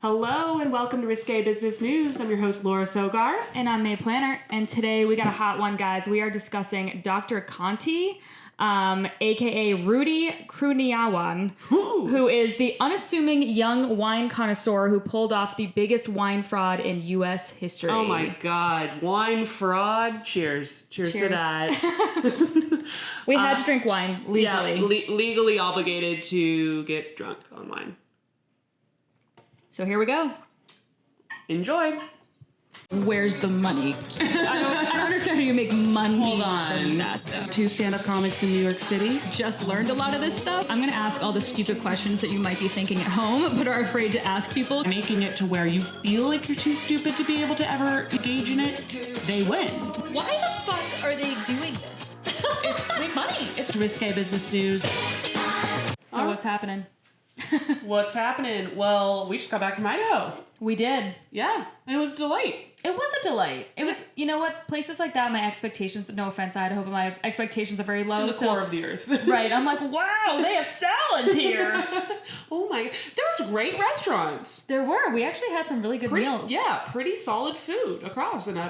Hello and welcome to Risque Business News. I'm your host, Laura Sogar. And I'm Mae Planert. And today we got a hot one, guys. We are discussing Dr. Conti, AKA Rudy Kurniawan, who is the unassuming young wine connoisseur who pulled off the biggest wine fraud in U.S. history. Oh my God. Wine fraud. Cheers. Cheers to that. We had to drink wine legally. Yeah, legally obligated to get drunk on wine. So here we go. Enjoy. Where's the money? I don't understand how you make money. Hold on. From that, though. 2 stand-up comics in New York City. Just learned a lot of this stuff. I'm going to ask all the stupid questions that you might be thinking at home, but are afraid to ask people. Making it to where you feel like you're too stupid to be able to ever engage in it, they win. Why the fuck are they doing this? It's to make money. It's Risque Business News. So what's happening? What's happening? Well, we just got back from Idaho. We did. Yeah, and it was a delight. It was a delight. It was, you know what, places like that, my expectations, no offense, Idaho, but my expectations are very low. In the core of the earth. Right. I'm like, wow, they have salads here. Oh my God. There was great restaurants. There were. We actually had some really good meals. Yeah, pretty solid food across. And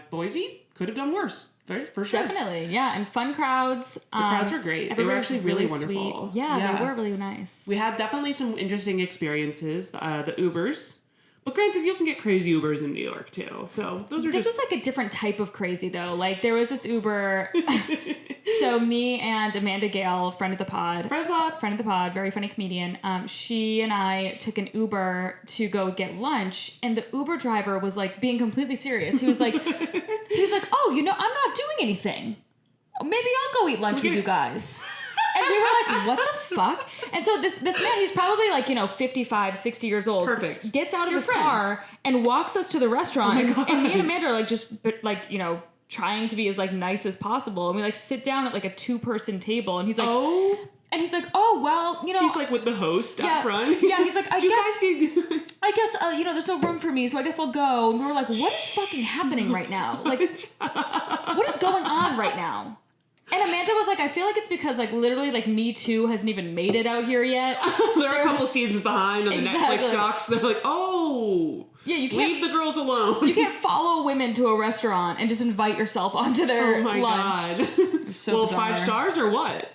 Boise could have done worse. For sure. Definitely, yeah. And fun crowds. The crowds were great. They were actually really wonderful. Sweet. Yeah, they were really nice. We had definitely some interesting experiences. The Ubers. But granted, you can get crazy Ubers in New York, too. So those are This was like a different type of crazy, though. Like, there was this Uber. So me and Amanda Gale, friend of the pod, very funny comedian, she and I took an Uber to go get lunch, and the Uber driver was, like, being completely serious. He was like, oh, you know, I'm not doing anything. Maybe I'll go eat lunch with you guys. And we were like, what the fuck? And so this man, he's probably like, 55, 60 years old. Perfect. Gets out of his car and walks us to the restaurant. And me and Amanda are like, just like, trying to be as like nice as possible. And we like sit down at like a 2-person table. And he's like, oh, well, She's like with the host up front. Yeah, he's like, I guess, there's no room for me, so I guess I'll go. And we were like, what is fucking happening right now? Like, what is going on right now? And Amanda was like, I feel like it's because, like, literally, like, Me Too hasn't even made it out here yet. There are a couple seasons behind on the Netflix docs. They're like, oh, yeah, you can't leave the girls alone. You can't follow women to a restaurant and just invite yourself onto their lunch. God. So well, bizarre. 5 stars or what?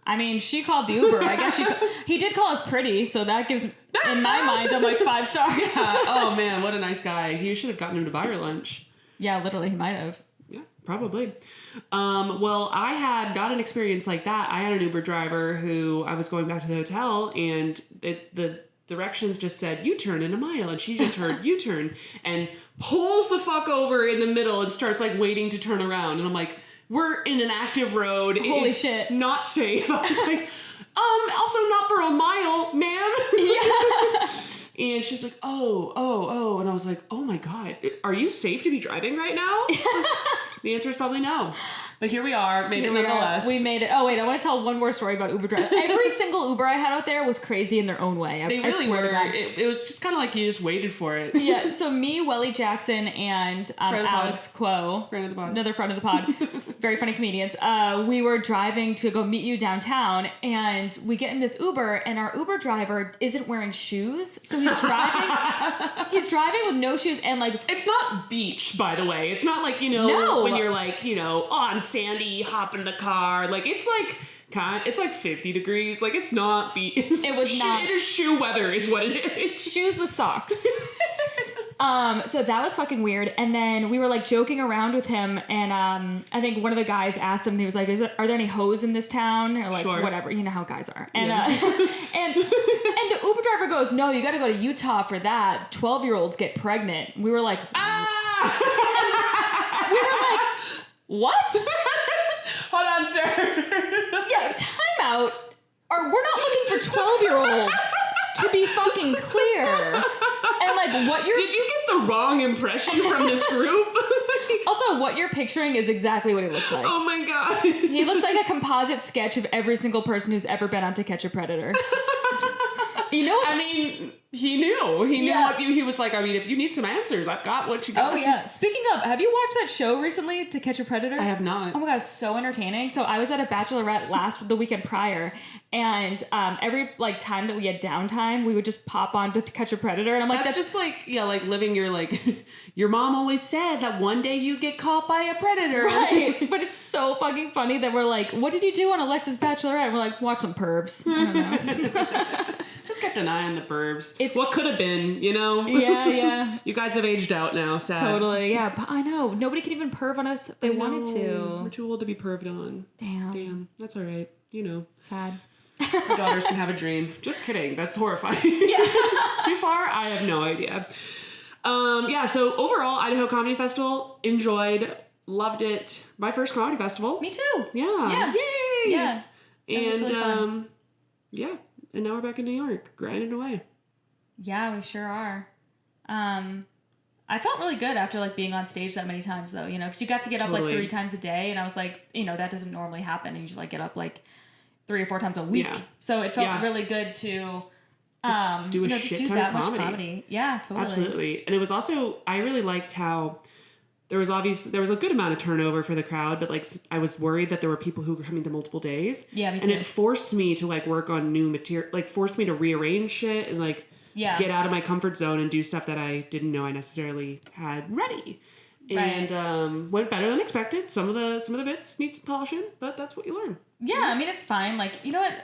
I mean, she called the Uber. I guess he did call us pretty, so that gives, in my mind, I'm like 5 stars. Yeah. Oh, man, what a nice guy. You should have gotten him to buy your lunch. Yeah, literally, he might have. Yeah, probably. Well, I had not an experience like that. I had an Uber driver who I was going back to the hotel, and the directions just said U-turn in a mile, and she just heard U-turn and pulls the fuck over in the middle and starts like waiting to turn around. And I'm like, we're in an active road. Holy shit. Not safe. I was like, also not for a mile, ma'am. Yeah. And she's like, oh. And I was like, oh my God, are you safe to be driving right now? The answer is probably no. But here we are, made it nonetheless. We made it. Oh, wait, I want to tell one more story about Uber drivers. Every single Uber I had out there was crazy in their own way. They really were. It was just kind of like you just waited for it. Yeah, so me, Welly Jackson, and Alex Quo, another friend of the pod, very funny comedians, we were driving to go meet you downtown, and we get in this Uber, and our Uber driver isn't wearing shoes, so he's driving with no shoes, and like... It's not beach, by the way. It's not like, when you're like, oh, I'm sandy, hop in the car. Like, it's like 50 degrees. Like, it's not beach. It was not. It is shoe weather is what it is. Shoes with socks. So that was fucking weird. And then we were like joking around with him, and I think one of the guys asked him, he was like, are there any hoes in this town? Or like, sure. Whatever, you know how guys are. And and the Uber driver goes, no, you gotta go to Utah for that. 12-year-olds get pregnant. We were like, we were like, what? Hold on, sir. Yeah, time out. We're not looking for 12-year-olds, to be fucking clear. And like, what you're... Did you get the wrong impression from this group? Also, what you're picturing is exactly what he looked like. Oh my God. He looked like a composite sketch of every single person who's ever been on To Catch a Predator. You know what? I mean, He knew. He knew Yeah. what you. He was like, I mean, if you need some answers, I've got what you got. Oh yeah. Speaking of, have you watched that show recently, To Catch a Predator? I have not. Oh my god, it's so entertaining. So I was at a bachelorette the weekend prior, and every like time that we had downtime, we would just pop on to Catch a Predator, and I'm like, That's just like, yeah, like living your like. Your mom always said that one day you get caught by a predator. right. But it's so fucking funny that we're like, what did you do on Alexa's Bachelorette? And we're like, watch some Pervs. I don't know. Just kept an eye on the Burbs. It's what could have been, you know? Yeah. You guys have aged out now, sad. Totally, yeah. But I know. Nobody can even perv on us if they wanted to. We're too old to be perved on. Damn. That's all right. You know. Sad. Our daughters can have a dream. Just kidding. That's horrifying. Yeah. Too far? I have no idea. Yeah, so overall, Idaho Comedy Festival, enjoyed, loved it. My first comedy festival. Me too. Yeah. Yay! Yeah. And, was really fun. yeah. And now we're back in New York, grinding away. Yeah, we sure are. I felt really good after like being on stage that many times though, you know, because you got to get up like 3 times a day, and I was like, you know, that doesn't normally happen. You just like get up like 3 or 4 times a week. Yeah. So it felt really good to do a just shit do ton that of much comedy. Yeah, totally. Absolutely. And it was also, I really liked how there was a good amount of turnover for the crowd, but like I was worried that there were people who were coming to multiple days. Yeah, me too. And it forced me to like work on new material, like forced me to rearrange shit and like get out of my comfort zone and do stuff that I didn't know I necessarily had ready. Right. And went better than expected. Some of the bits need some polishing, but that's what you learn. Yeah, I mean it's fine. Like, you know what?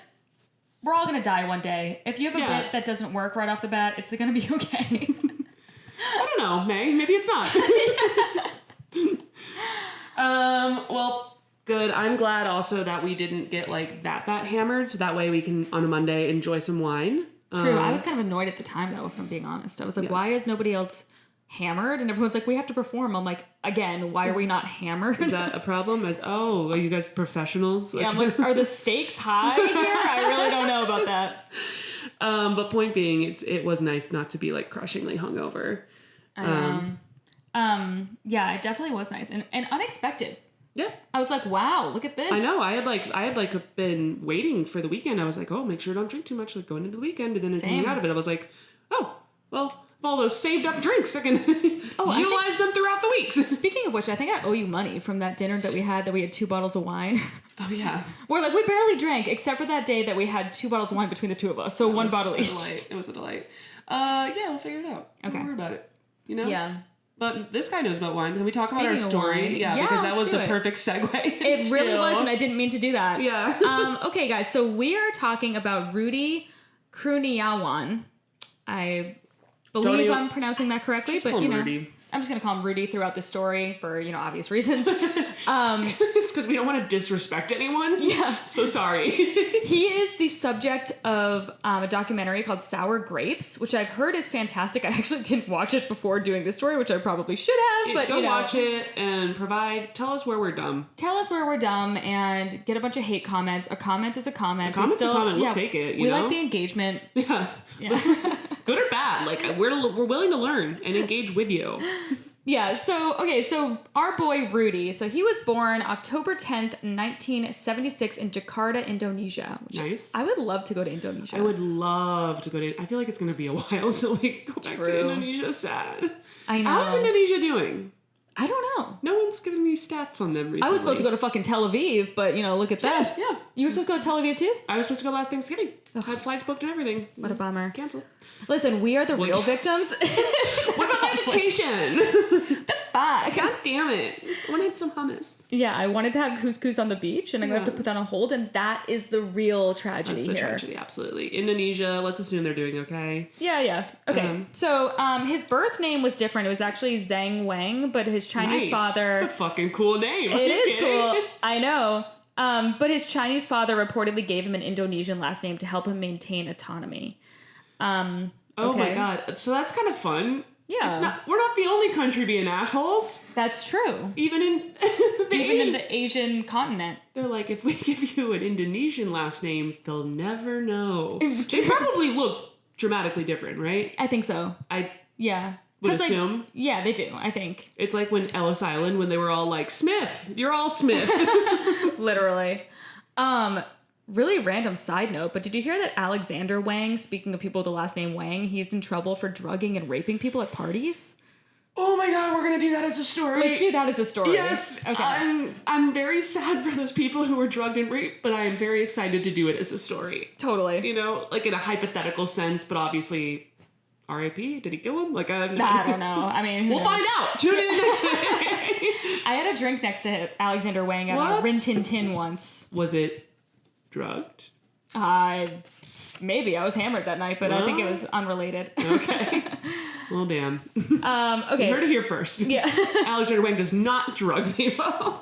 We're all gonna die one day. If you have a bit that doesn't work right off the bat, it's gonna be okay. I don't know, May. Maybe it's not. Well, good. I'm glad also that we didn't get like that hammered, so that way we can on a Monday enjoy some wine. True. I was kind of annoyed at the time though, if I'm being honest. I was like, why is nobody else hammered? And everyone's like, we have to perform. I'm like, again, why are we not hammered? Is that a problem? Are you guys professionals? Yeah, I'm like, are the stakes high here? I really don't know about that. But point being, it was nice not to be like crushingly hungover. Yeah, it definitely was nice and unexpected. Yeah. I was like, wow, look at this. I know. I had been waiting for the weekend. I was like, oh, make sure I don't drink too much, like going into the weekend. And then coming out of it, I was like, oh, well, all those saved up drinks, I can utilize them throughout the weeks. Speaking of which, I think I owe you money from that dinner that we had 2 bottles of wine. Oh, yeah. We're like, we barely drank, except for that day that we had 2 bottles of wine between the 2 of us. So 1 bottle each. It was a delight. Yeah, we'll figure it out. Okay. Don't worry about it. You know? Yeah. But this guy knows about wine. Can we talk about our Speaking of story? wine, Yeah, because that was the perfect segue. It really was, and I didn't mean to do that. Yeah. Okay, guys, so we are talking about Rudy Kurniawan. I believe I'm pronouncing that correctly, Just but call him you know, Rudy. I'm just gonna call him Rudy throughout the story for obvious reasons. It's because we don't want to disrespect anyone. Yeah. So sorry. He is the subject of a documentary called Sour Grapes, which I've heard is fantastic. I actually didn't watch it before doing this story, which I probably should have. But Go watch it and tell us where we're dumb. Tell us where we're dumb and get a bunch of hate comments. A comment is a comment. A comment's a comment. We'll take it. We like the engagement. Yeah. Good or bad. Like we're willing to learn and engage with you. Yeah, so our boy Rudy, so he was born October 10th, 1976 in Jakarta, Indonesia. Which nice. I would love to go to Indonesia. I would love to go to, I feel like it's going to be a while till we go back to Indonesia. Sad. I know. How's Indonesia doing? I don't know. No one's given me stats on them recently. I was supposed to go to fucking Tel Aviv, but look at that. Yeah. You were supposed to go to Tel Aviv too? I was supposed to go last Thanksgiving. Had flights booked and everything. What a bummer. Cancel. Listen, we are the real victims. What about my vacation? The fuck? God damn it. I wanted some hummus. Yeah, I wanted to have couscous on the beach, and I'm going to have to put that on hold, and that is the real tragedy here. That's the tragedy, absolutely. Indonesia, let's assume they're doing okay. Yeah. Okay, so his birth name was different. It was actually Zhang Wang, but his Chinese father... That's a fucking cool name. It is cool. I know. But his Chinese father reportedly gave him an Indonesian last name to help him maintain autonomy. Oh my god. So that's kind of fun. Yeah. We're not the only country being assholes. That's true. Even in the Asian continent. They're like, if we give you an Indonesian last name, they'll never know. They probably look dramatically different, right? I think so. Yeah. Would assume. Yeah, they do, I think. It's like when Ellis Island, when they were all like, Smith, you're all Smith. Literally. Really random side note, but did you hear that Alexander Wang, speaking of people with the last name Wang, he's in trouble for drugging and raping people at parties? Oh my god, we're gonna do that as a story. Let's do that as a story. Yes. Okay. I'm very sad for those people who were drugged and raped, but I am very excited to do it as a story. Totally. You know, like in a hypothetical sense, but obviously, R.I.P. Did he kill him? Like, I don't know. I mean, we'll find out. Tune in next week. I had a drink next to Alexander Wang at a Rin Tin Tin once. Was it drugged? Maybe. I was hammered that night, but I think it was unrelated. Okay. Well, damn. Okay. You heard it here first. Yeah. Alexander Wang does not drug people.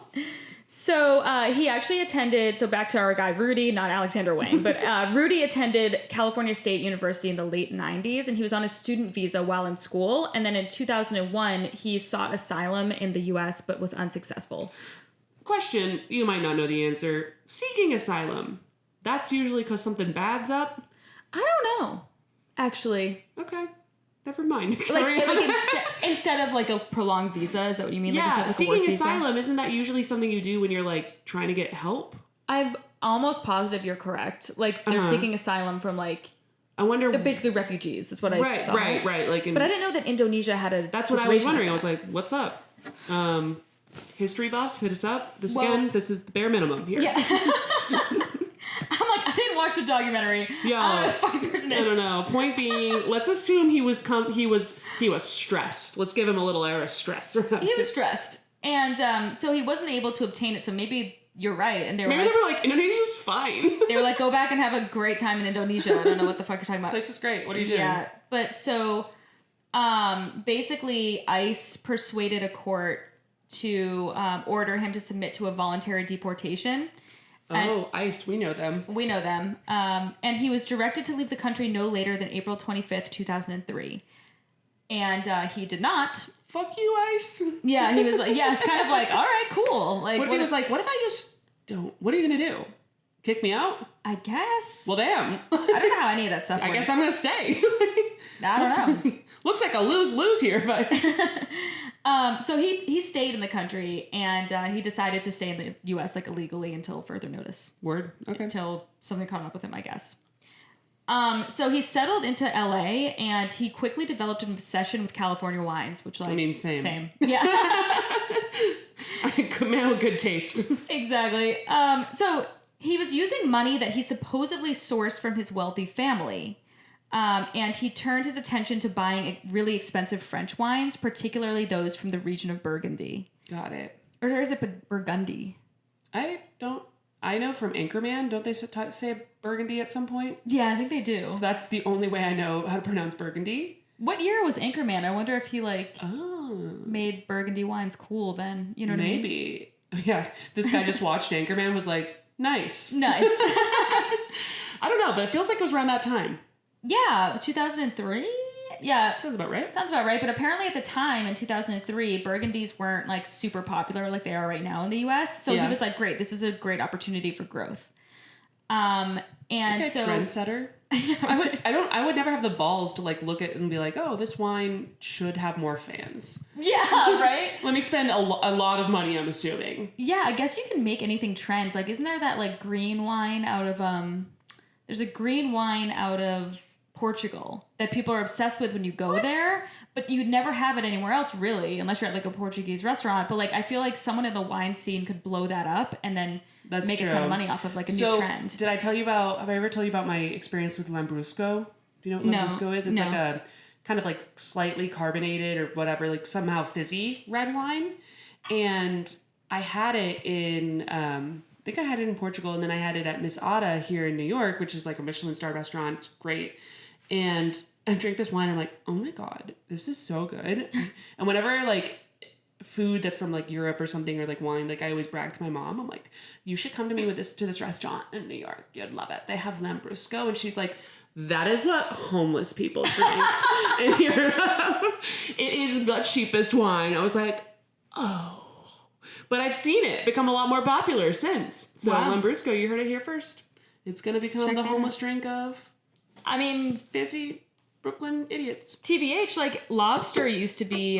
So he actually attended, so back to our guy Rudy, not Alexander Wang, but Rudy attended California State University in the late 90s, and he was on a student visa while in school. And then in 2001, he sought asylum in the U.S., but was unsuccessful. Question, you might not know the answer. Seeking asylum, that's usually because something bad's up? I don't know, actually. Okay. Never mind. Like instead of like a prolonged visa, is that what you mean? Yeah, like, seeking asylum, isn't that usually something you do when you're like trying to get help? I'm almost positive you're correct. Like they're seeking asylum from like, I wonder. they're basically refugees. Is what I thought. Right. Like, but I didn't know that Indonesia had a. That's what I was wondering. I was like, what's up? History buffs, hit us up. This is the bare minimum here. Yeah. I'm like, I didn't watch the documentary. Yeah. I don't know who this fucking person is. I don't know. Point being, let's assume he was stressed. Let's give him a little air of stress. He was stressed. And so he wasn't able to obtain it. So maybe you're right. And they were like, Indonesia's fine. They were like, go back and have a great time in Indonesia. I don't know what the fuck you're talking about. Place is great. What are you doing? Yeah. But so basically ICE persuaded a court to order him to submit to a voluntary deportation. ICE, we know them. We know them. And he was directed to leave the country no later than April 25th, 2003. And he did not. Fuck you, ICE. Yeah, he was like, yeah, it's kind of like, all right, cool. Like, what if he was like, what if I just don't? What are you going to do? Kick me out? I guess. Well, damn. I don't know how any of that stuff works. I guess I'm going to stay. I don't know. Looks like a lose-lose here, but... So he stayed in the country, and he decided to stay in the U.S. like illegally until further notice. Word. Okay. Until something caught up with him, I guess. So he settled into L.A. and he quickly developed an obsession with California wines, which like same. Yeah. Man with good taste. Exactly. So he was using money that he supposedly sourced from his wealthy family. And he turned his attention to buying really expensive French wines, particularly those from the region of Burgundy. Got it. Or is it Burgundy? I know from Anchorman, don't they say Burgundy at some point? Yeah, I think they do. So that's the only way I know how to pronounce Burgundy. What year was Anchorman? I wonder if he made Burgundy wines cool then. You know what I mean? Maybe. Yeah, this guy just watched Anchorman, was like, nice. I don't know, but it feels like it was around that time. Yeah, 2003? Yeah. Sounds about right. Sounds about right. But apparently at the time in 2003, Burgundies weren't like super popular like they are right now in the US. So he was like, great, this is a great opportunity for growth. And so trendsetter. I would never have the balls to like look at it and be like, oh, this wine should have more fans. Yeah, right? Let me spend a lot of money, I'm assuming. Yeah, I guess you can make anything trend. Like, isn't there that like green wine out of there's a green wine out of Portugal that people are obsessed with when you go there, but you'd never have it anywhere else really, unless you're at like a Portuguese restaurant. But like, I feel like someone in the wine scene could blow that up and then make a ton of money off of like a new trend. Have I ever told you about my experience with Lambrusco? Do you know what Lambrusco is? It's like a kind of like slightly carbonated or whatever, like somehow fizzy red wine. And I had it in, I think I had it in Portugal, and then I had it at Miss Ada here in New York, which is like a Michelin-starred restaurant. It's great. And I drank this wine. I'm like, oh my God, this is so good. And whenever like food that's from like Europe or something, or like wine, like I always brag to my mom. I'm like, you should come to me with this restaurant in New York. You'd love it. They have Lambrusco. And she's like, that is what homeless people drink in Europe. It is the cheapest wine. I was like, oh. But I've seen it become a lot more popular since. So Lambrusco, you heard it here first. It's going to become the homeless drink of, fancy Brooklyn idiots. TBH, like lobster used to be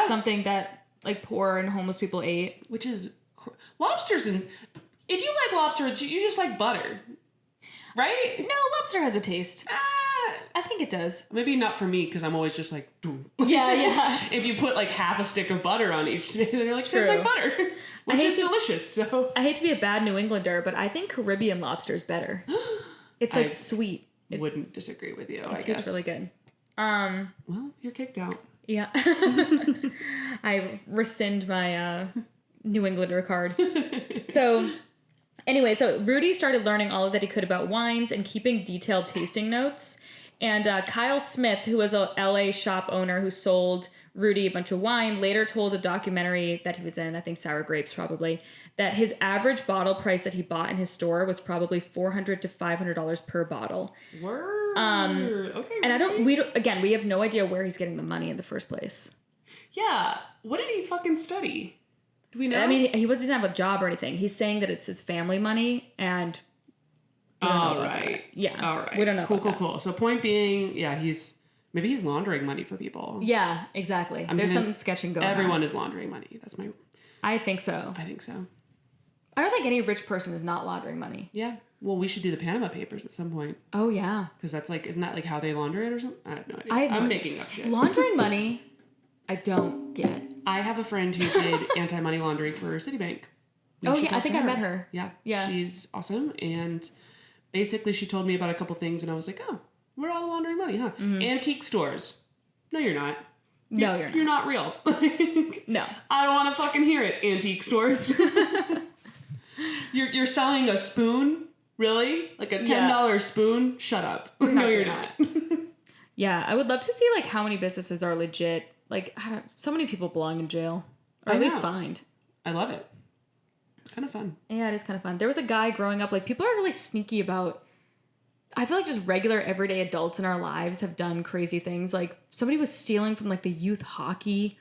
something that like poor and homeless people ate. Which is, lobsters, and if you like lobster, you just like butter. Right? No, lobster has a taste. I think it does. Maybe not for me, because I'm always just like, boom. Yeah. If you put like half a stick of butter on each, then you're like, True. tastes like butter, which is delicious. So I hate to be a bad New Englander, but I think Caribbean lobster is better. It's like sweet. Wouldn't disagree with you. It tastes really good. Well, you're kicked out. Yeah. I rescind my New Englander card. So anyway, so Rudy started learning all that he could about wines and keeping detailed tasting notes. And Kyle Smith, who was a LA shop owner who sold Rudy a bunch of wine, later told a documentary that he was in, I think Sour Grapes probably, that his average bottle price that he bought in his store was probably $400 to $500 per bottle. Word. Okay. And we have no idea where he's getting the money in the first place. Yeah. What did he fucking study? Do we know? I mean, he didn't have a job or anything. He's saying that it's his family money, and we don't know about that. Yeah. All right. We don't know about that. Cool. So point being, yeah, maybe he's laundering money for people. Yeah, exactly. There's some sketching going on. Everyone is laundering money. I think so. I think so. I don't think any rich person is not laundering money. Yeah. Well, we should do the Panama Papers at some point. Oh, yeah. Because that's like, isn't that like how they launder it or something? I have no idea. I'm making up shit. Laundering money, I don't get. I have a friend who did anti-money laundering for Citibank. Oh, yeah. I think I met her. Yeah. She's awesome. And basically she told me about a couple things and I was like, oh, we're all laundering money, huh? Mm-hmm. Antique stores. No, you're not. No, you're not. You're not real. No. I don't want to fucking hear it, antique stores. You're selling a spoon? Really? Like a $10 spoon? Shut up. No, you're not. Yeah, I would love to see like how many businesses are legit. Like, so many people belong in jail. Or at least fined. I love it. It's kind of fun. Yeah, it is kind of fun. There was a guy growing up, like, people are really sneaky about, I feel like just regular everyday adults in our lives have done crazy things. Like, somebody was stealing from, like, the youth hockey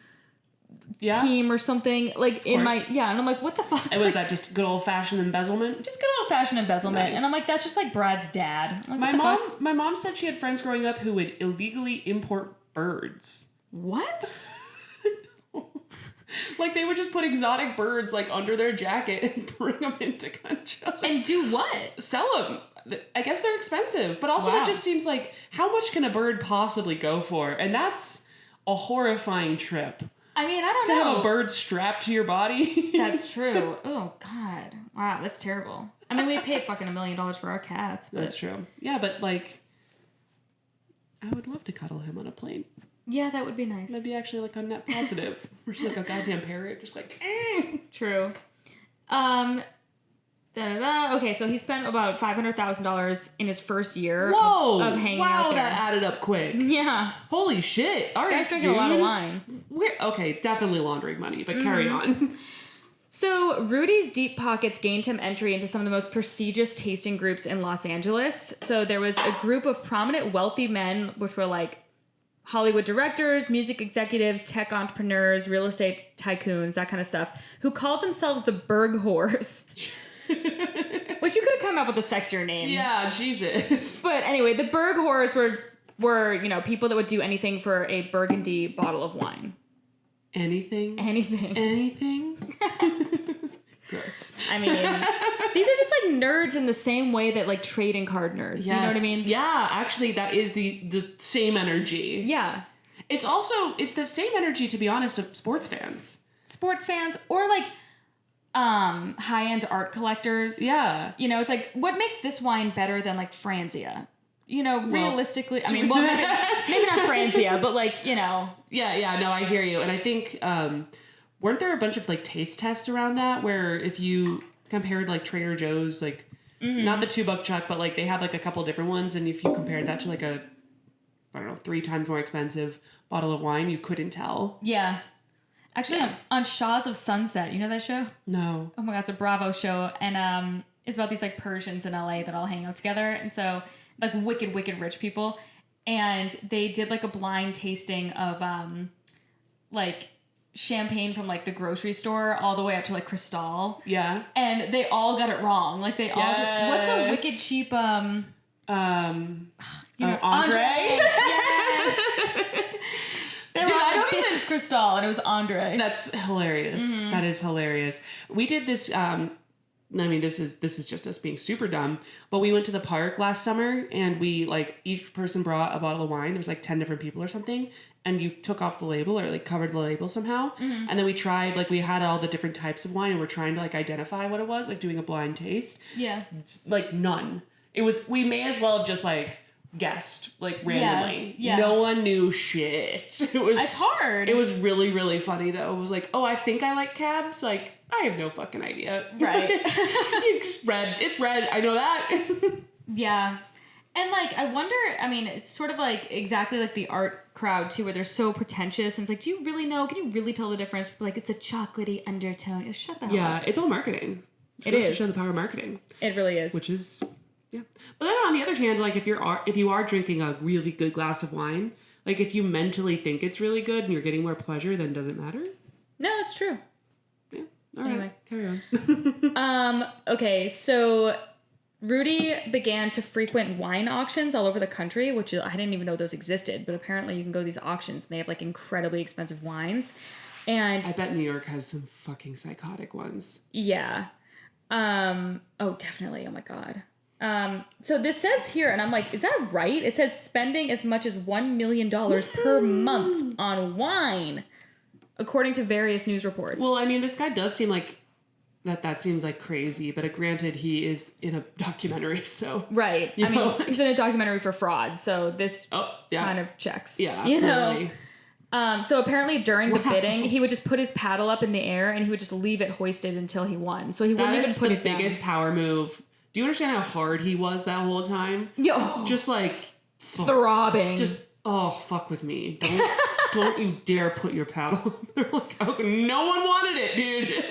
team or something. Like, and I'm like, what the fuck? And was that just good old-fashioned embezzlement? Just good old-fashioned embezzlement. Nice. And I'm like, that's just like Brad's dad. Like, my mom said she had friends growing up who would illegally import birds. What? Like, they would just put exotic birds, like, under their jacket and bring them into country. And do what? Sell them. I guess they're expensive. But also that just seems like, how much can a bird possibly go for? And that's a horrifying trip. I mean, I don't know. To have a bird strapped to your body. That's true. Oh, God. Wow, that's terrible. I mean, we paid fucking $1 million for our cats. But... That's true. Yeah, but, like, I would love to cuddle him on a plane. Yeah, that would be nice. Maybe actually like a net positive. We're just like a goddamn parrot, just like, True. Okay, so he spent about $500,000 in his first year of hanging out there. That added up quick. Yeah. Holy shit. All right, guy's drinking a lot of wine. Okay, definitely laundering money, but carry on. So Rudy's deep pockets gained him entry into some of the most prestigious tasting groups in Los Angeles. So there was a group of prominent wealthy men, which were like Hollywood directors, music executives, tech entrepreneurs, real estate tycoons, that kind of stuff, who called themselves the Berg Whores. Which you could have come up with a sexier name. Yeah, Jesus. But anyway, the Berg Whores were, you know, people that would do anything for a Burgundy bottle of wine. Anything? Gross. I mean, these are just like nerds in the same way that like trading card nerds. Yes. You know what I mean? Yeah, actually that is the same energy. Yeah. It's the same energy, to be honest, of sports fans. Sports fans or like high-end art collectors. Yeah. You know, it's like, what makes this wine better than like Franzia? You know, realistically, I mean, well, maybe not Franzia, but like, you know. Yeah, no, I hear you. And I think, weren't there a bunch of like taste tests around that where if you compared like Trader Joe's, like not the $2 chuck, but like they have like a couple different ones. And if you compared that to like a, I don't know, 3 times more expensive bottle of wine, you couldn't tell. Yeah. Actually, on Shaws of Sunset, you know that show? No. Oh my God, it's a Bravo show. And it's about these like Persians in LA that all hang out together. And so like wicked, wicked rich people. And they did like a blind tasting of like champagne from like the grocery store all the way up to like Cristal. Yeah. And they all got it wrong. Like they all did, what's the wicked cheap you know, Andre? Yes. They Dude, were like, this is Cristal, and it was Andre. That's hilarious. Mm-hmm. That is hilarious. We did this I mean, this is just us being super dumb, but we went to the park last summer and we like each person brought a bottle of wine. There was like 10 different people or something, and you took off the label or like covered the label somehow. And then we tried, like we had all the different types of wine and we're trying to like identify what it was, like doing a blind taste. Yeah. It's, like none. We may as well have just like guessed like randomly. Yeah. No one knew shit. It's hard. It was really, really funny though. It was like, oh, I think I like cabs. Like, I have no fucking idea. Right. It's red. It's red. I know that. Yeah. And like, I wonder, I mean, it's sort of like exactly like the art crowd too, where they're so pretentious. And it's like, do you really know? Can you really tell the difference? Like, it's a chocolatey undertone. Oh, shut the hell up. Yeah, it's all marketing. It goes is. to show the power of marketing. It really is. Which is, yeah. But then on the other hand, like if you are drinking a really good glass of wine, like if you mentally think it's really good and you're getting more pleasure, then does it matter? No, it's true. Yeah. All right. Anyway. Carry on. Okay, so Rudy began to frequent wine auctions all over the country, which I didn't even know those existed, but apparently you can go to these auctions and they have like incredibly expensive wines. And I bet New York has some fucking psychotic ones. yeah. Oh, definitely. Oh my God. So this says here, and I'm like, is that right? It says spending as much as $1 million per month on wine, according to various news reports. Well, I mean, this guy does seem like that seems like crazy, but granted, he is in a documentary, so right. I mean, he's in a documentary for fraud, so this kind of checks. Yeah, absolutely. So apparently during the bidding, he would just put his paddle up in the air and he would just leave it hoisted until he won. So he wouldn't even put it down. That is the biggest power move. Do you understand how hard he was that whole time? Yo, just like throbbing. Just fuck with me. Don't you dare put your paddle. They're like, okay, no one wanted it, dude.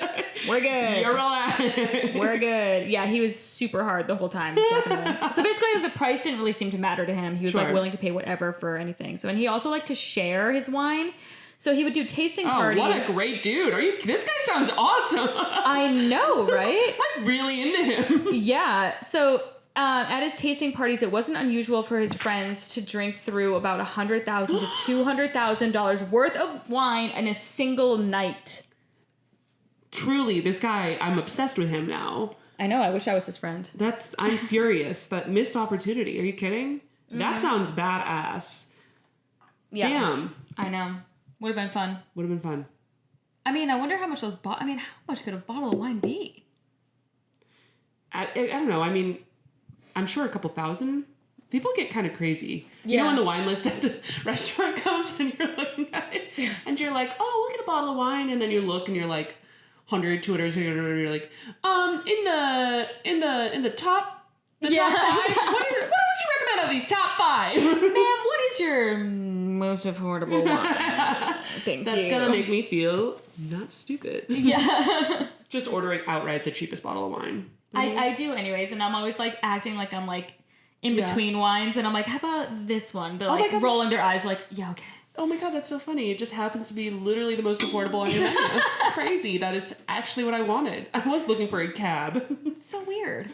We're good. You're relaxed. We're good. Yeah, he was super hard the whole time, definitely. So basically, the price didn't really seem to matter to him. He was like willing to pay whatever for anything. So, and he also liked to share his wine. So he would do tasting parties. What a great dude. This guy sounds awesome. I know, right? I'm really into him. Yeah. So at his tasting parties, it wasn't unusual for his friends to drink through about $100,000 to $200,000 worth of wine in a single night. Truly, this guy, I'm obsessed with him now. I know. I wish I was his friend. I'm furious. That missed opportunity. Are you kidding? Mm-hmm. That sounds badass. Yeah. Damn. I know. Would have been fun. I mean, I wonder how much how much could a bottle of wine be? I don't know. I mean, I'm sure a couple thousand. People get kind of crazy. You know when the wine list at the restaurant comes and you're looking at it and you're like, oh, we'll get a bottle of wine. And then you look and you're like, 100, 200, 300, and you're like, in the top 5? What would you recommend of these top 5? Ma'am, what is your most affordable wine? Thank you. That's gonna make me feel not stupid. Yeah. Just ordering outright the cheapest bottle of wine. I do anyways, and I'm always like acting like I'm like in between wines, and I'm like, how about this one? They're like rolling their eyes like, yeah, okay. Oh my God, that's so funny. It just happens to be literally the most affordable on your menu. That's crazy. That is actually what I wanted. I was looking for a cab. It's so weird.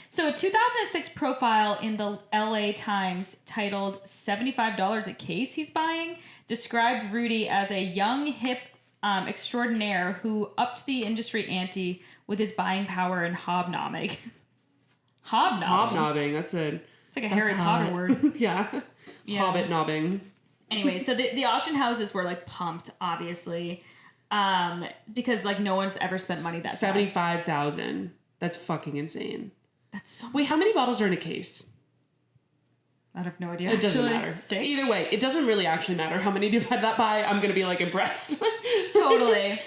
So a 2006 profile in the LA Times titled $75 a case he's buying described Rudy as a young, hip extraordinaire who upped the industry ante with his buying power and hobnobbing. Hobnobbing, it's like a Harry Potter word. Yeah. Hobbit knobbing. Anyway, so the auction houses were like pumped, obviously, because like no one's ever spent money that 75,000. That's fucking insane. That's so. Wait, how many bottles are in a case? I have no idea. It doesn't matter. 6? Either way, it doesn't really actually matter how many divide that by. I'm gonna be like impressed. Totally.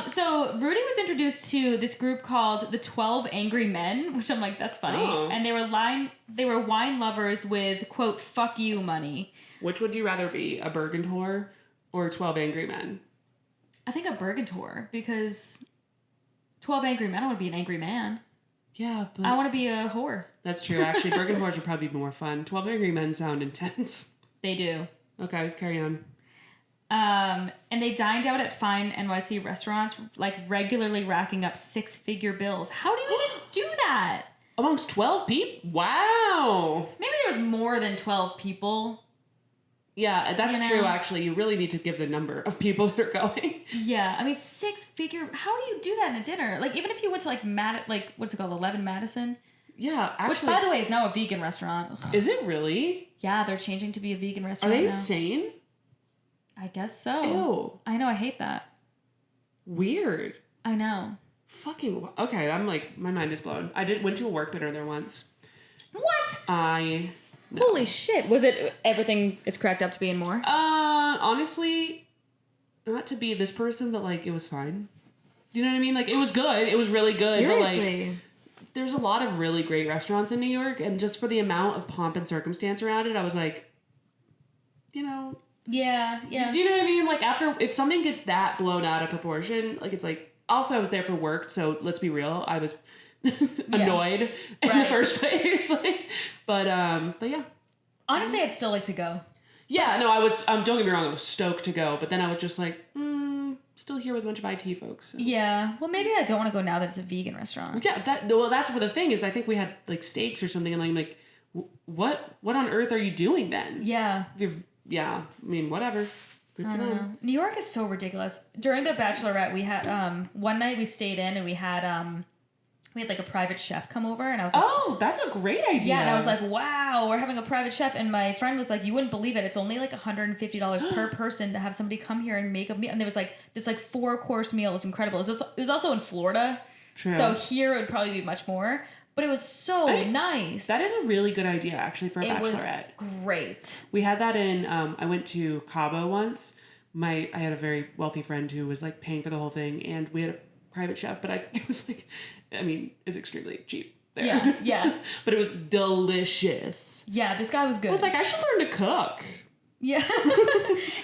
So Rudy was introduced to this group called the 12 Angry Men, which I'm like, that's funny. Oh. And they were wine lovers with, quote, fuck you money. Which would you rather be, a Bergentor or 12 Angry Men? I think a Bergentor, because 12 Angry Men, I want to be an angry man. Yeah, but... I want to be a whore. That's true. Actually, Bergentors would probably be more fun. 12 Angry Men sound intense. They do. Okay, carry on. And they dined out at fine NYC restaurants, like regularly racking up 6-figure bills. How do you even do that? Amongst 12 people? Wow. Maybe there was more than 12 people. Yeah, that's You know? true, actually. You really need to give the number of people that are going. Yeah, I mean, 6-figure. How do you do that in a dinner? Like, even if you went to what's it called, 11 Madison? Yeah, actually. Which, by the way, is now a vegan restaurant. Ugh. Is it really? Yeah, they're changing to be a vegan Are restaurant they now. insane? I guess so. Ew. I know, I hate that. Weird. I know. Fucking, okay, I'm like, my mind is blown. Went to a work dinner there once. What? No. Holy shit. Was it everything it's cracked up to be and more? Honestly, not to be this person, but like, it was fine. You know what I mean? Like, it was good. It was really good. Seriously? But like, there's a lot of really great restaurants in New York, and just for the amount of pomp and circumstance around it, I was like, you know. Yeah. Do you know what I mean? Like, if something gets that blown out of proportion, like, it's like, also I was there for work, so let's be real, I was annoyed in the first place. Like, but yeah. Honestly, I'd still like to go. Yeah, no, I was, don't get me wrong, I was stoked to go, but then I was just like, still here with a bunch of IT folks. So. Yeah. Well, maybe I don't want to go now that it's a vegan restaurant. Yeah, that's what the thing is. I think we had like steaks or something, and I'm like, what on earth are you doing then? Yeah. Yeah, I mean, whatever. Good I for don't them. know. New York is so ridiculous. During the Bachelorette, we had one night we stayed in and we had like a private chef come over, and I was like, oh, that's a great idea. yeah, and I was like, wow, we're having a private chef, and my friend was like, you wouldn't believe it, it's only like $150 per person to have somebody come here and make a meal, and there was like this like 4-course meal. It was incredible. It was also in Florida, True. So here it would probably be much more, but it was so nice. That is a really good idea, actually, for a bachelorette. It was great. We had that in, I went to Cabo once. I had a very wealthy friend who was like paying for the whole thing, and we had a private chef, but it was like, I mean, it's extremely cheap there. Yeah. But it was delicious. Yeah, this guy was good. I was like, I should learn to cook. Yeah.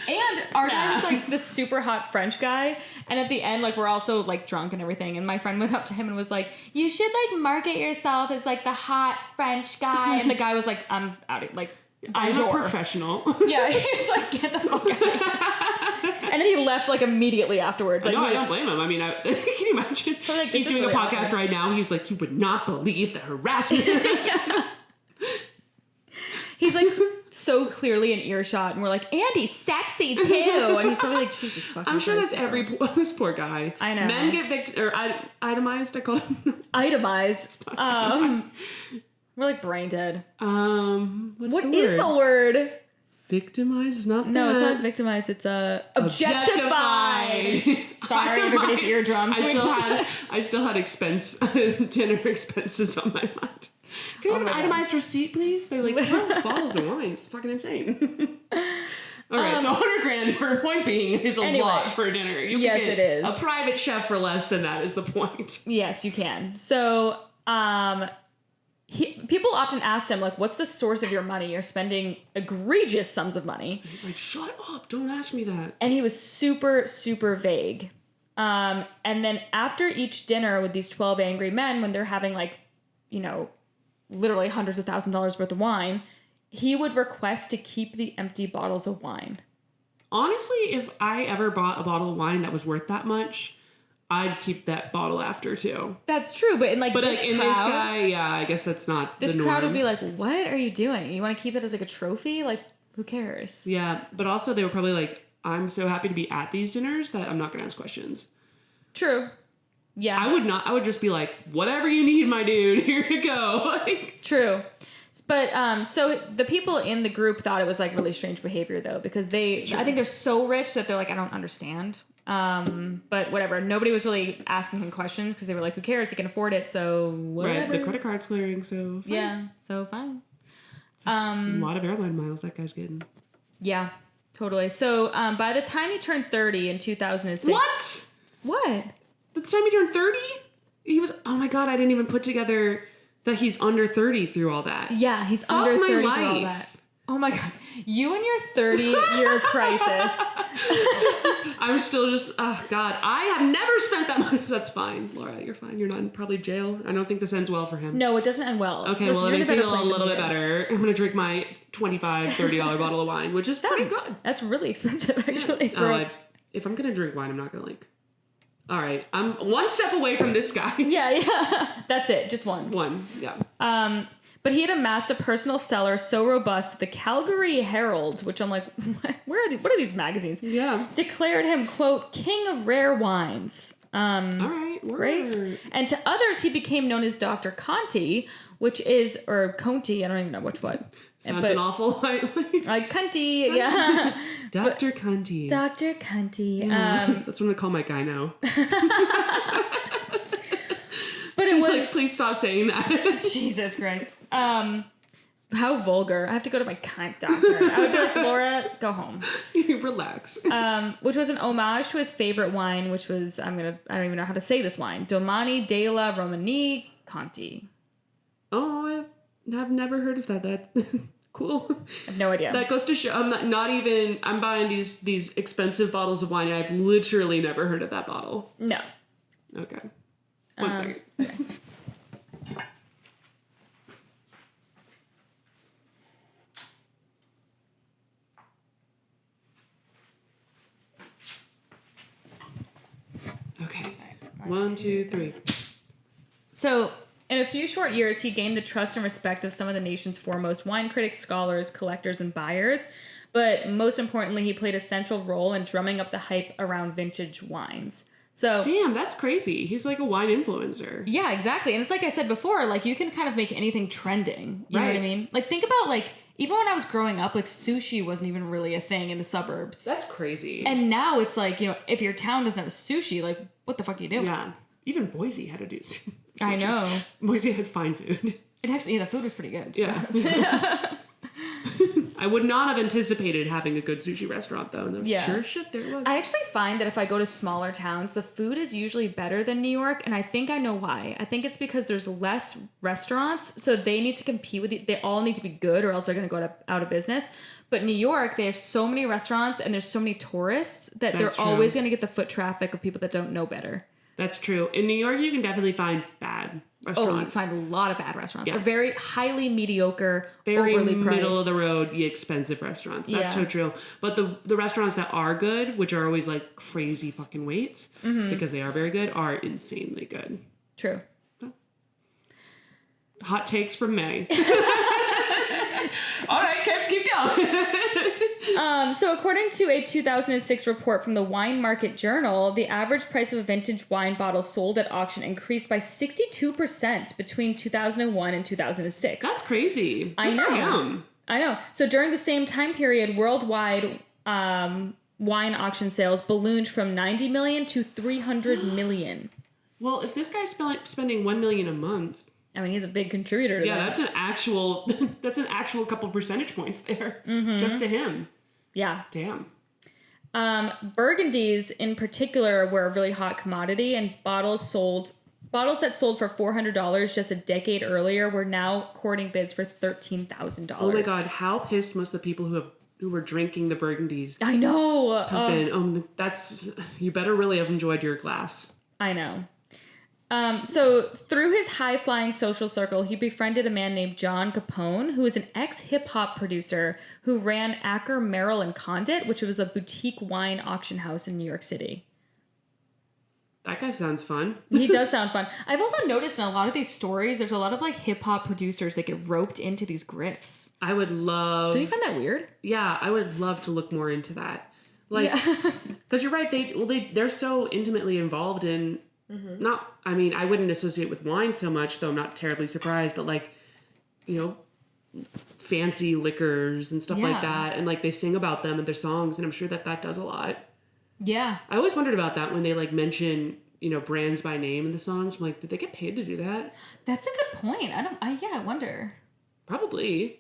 And our guy was like this super hot French guy. And at the end, like, we're also like drunk and everything. And my friend went up to him and was like, you should like market yourself as like the hot French guy. And the guy was like, I'm out of like, I'm bonjour. a professional. Yeah, he was like, get the fuck out of here. And then he left like immediately afterwards. Like, no, I don't blame him. I mean, can you imagine? like, He's doing really a podcast awkward. right now. He's like, you would not believe the harassment. He's like so clearly in earshot, and we're like, Andy's sexy too. And he's probably like, Jesus fucking I'm sure Christ, that's this poor guy. I know. Men get itemized, I call him. Itemized. Itemized. We're like brain dead. What's What the is word? the word? Victimized? Not No, that. it's not victimized. It's objectified. Sorry, everybody's Itemized. eardrums. I still had dinner expenses on my mind. Can I have an itemized receipt, please? They're like, oh, bottles of wine. It's fucking insane. All right, so $100,000 for point being is a lot for a dinner. You yes, can get it is. A private chef for less than that is the point. Yes, you can. So, people often asked him, like, what's the source of your money? You're spending egregious sums of money. He's like, shut up. Don't ask me that. And he was super, super vague. And then after each dinner with these 12 angry men, when they're having like, you know, literally hundreds of $1,000s worth of wine, he would request to keep the empty bottles of wine. Honestly, if I ever bought a bottle of wine that was worth that much, I'd keep that bottle after too. That's true, but in like this in crowd, this guy, yeah, I guess that's not this the norm. crowd would be like, "What are you doing? You want to keep it as like a trophy? Like, who cares?" Yeah, but also they were probably like, I'm so happy to be at these dinners that I'm not going to ask questions. True. Yeah. I would just be like, whatever you need, my dude, here you go. Like, True. But so the people in the group thought it was like really strange behavior though, because I think they're so rich that they're like, I don't understand. But whatever. Nobody was really asking him questions because they were like, who cares? He can afford it. So whatever. right, the credit card's clearing, so fine. Yeah. So fine. A lot of airline miles that guy's getting. Yeah, totally. So by the time he turned 30 in 2006. What? What? The time he turned 30? He was, oh my God, I didn't even put together that he's under 30 through all that. Yeah, he's Fuck under my 30 life. through all that. Oh my God. You and your 30-year crisis. I'm still just, oh God, I have never spent that much. That's fine, Laura, you're fine. You're not in probably jail. I don't think this ends well for him. No, it doesn't end well. Okay, Listen, well, it you're in makes me better feel a place little than bit he is. better. I'm going to drink my $25, $30 bottle of wine, which is pretty good. That's really expensive, actually. Yeah. If I'm going to drink wine, I'm not going to like... All right, I'm one step away from this guy. Yeah. That's it. Just one. One, yeah. But he had amassed a personal cellar so robust that the Calgary Herald, which I'm like, what are these magazines? Yeah. Declared him, quote, king of rare wines. All right. Great. And to others, he became known as Dr. Conti, which is, or Conti, I don't even know which one. Sounds an awful like Conti, yeah. Dr. Conti. Dr. Conti. Yeah. That's what I'm going to call my guy now. But She's like, please stop saying that. Jesus Christ. How vulgar. I have to go to my cunt doctor. I would be like, Laura, go home. Relax. Which was an homage to his favorite wine, which was, I don't even know how to say this wine. Domani della Romani Conti. Oh, I've never heard of that. That cool. I have no idea. That goes to show I'm buying these expensive bottles of wine and I've literally never heard of that bottle. No. Okay. One second. Okay. Okay. 1, 2, 3. So, in a few short years, he gained the trust and respect of some of the nation's foremost wine critics, scholars, collectors, and buyers. But most importantly, he played a central role in drumming up the hype around vintage wines. So, damn, that's crazy. He's like a wine influencer. Yeah, exactly. And it's like I said before, like you can kind of make anything trending. You know what I mean? Like think about like even when I was growing up, like sushi wasn't even really a thing in the suburbs. That's crazy. And now it's like, if your town doesn't have a sushi, like what the fuck are you doing? Yeah. Even Boise had a sushi. I know. Boise had fine food. It actually, the food was pretty good. Yeah. I would not have anticipated having a good sushi restaurant, though. And yeah. Sure shit, there it was. I actually find that if I go to smaller towns, the food is usually better than New York, and I think I know why. I think it's because there's less restaurants, so they need to compete with they all need to be good, or else they're going to go out of business. But New York, there's so many restaurants, and there's so many tourists that they're always going to get the foot traffic of people that don't know better. That's true. In New York, you can definitely find bad restaurants. Oh, you can find a lot of bad restaurants. Yeah. Or very highly mediocre, very overly priced. middle of the road, expensive restaurants. That's so true. But the restaurants that are good, which are always like crazy fucking waits, because they are very good, are insanely good. True. Hot takes from May. All right, keep going. So according to a 2006 report from the Wine Market Journal, the average price of a vintage wine bottle sold at auction increased by 62% between 2001 and 2006. That's crazy. I know. So during the same time period, worldwide wine auction sales ballooned from 90 million to 300 million. Well, if this guy's spending $1 million a month, I mean, he's a big contributor to that. Yeah, that's an actual couple percentage points there just to him. Yeah. Damn. Burgundies in particular were a really hot commodity, and bottles that sold for $400 just a decade earlier were now courting bids for $13,000. Oh my God, how pissed must the people who were drinking the Burgundies I know have been. You better really have enjoyed your glass. I know. So through his high-flying social circle, he befriended a man named John Capone, who was an ex-hip-hop producer who ran Acker, Merrill, and Condit, which was a boutique wine auction house in New York City. That guy sounds fun. He does sound fun. I've also noticed in a lot of these stories, there's a lot of like hip-hop producers that get roped into these grifts. I would love... Do you find that weird? Yeah, I would love to look more into that. Like, because you're right, they're so intimately involved in... I wouldn't associate with wine so much, though I'm not terribly surprised, but like, fancy liquors and stuff like that. And like they sing about them in their songs, and I'm sure that does a lot. Yeah. I always wondered about that when they like mention, brands by name in the songs. I'm like, did they get paid to do that? That's a good point. I wonder. Probably.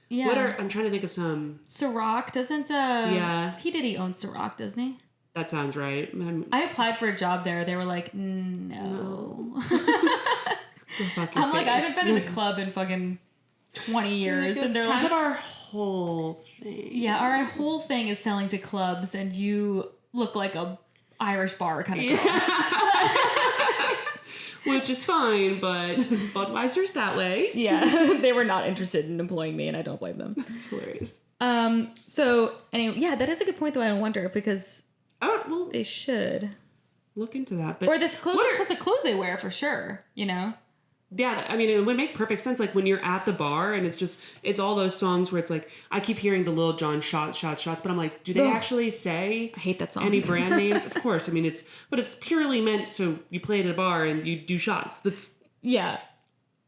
Yeah. I'm trying to think of some. Ciroc doesn't, P. Diddy owns Ciroc, doesn't he? That sounds right. I applied for a job there. They were like, no. I'm like, I haven't been in a club in fucking 20 years. Like, and they're kind like, of our whole thing. Yeah, our whole thing is selling to clubs, and you look like a Irish bar kind of girl. Which is fine, but Budweiser's that way. Yeah, they were not interested in employing me, and I don't blame them. That's hilarious. So, anyway, yeah, that is a good point, though, I wonder, because... Oh, well, they should look into that. But or the clothes, because the clothes they wear for sure, Yeah, I mean, it would make perfect sense. Like when you're at the bar and it's all those songs where it's like, I keep hearing the Lil Jon shots, but I'm like, do they actually say I hate that song. any brand names? Of course. I mean, it's purely meant so you play at a bar and you do shots. That's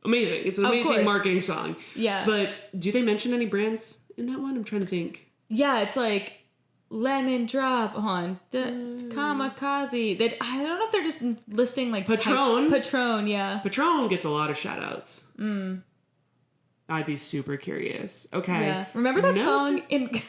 amazing. It's an amazing marketing song. Yeah. But do they mention any brands in that one? I'm trying to think. Yeah, it's like Lemon Drop on Kamikaze. I don't know if they're just listing like Patron. Patron, yeah. Patron gets a lot of shout outs. I'd be super curious. Okay. Yeah. Remember that song in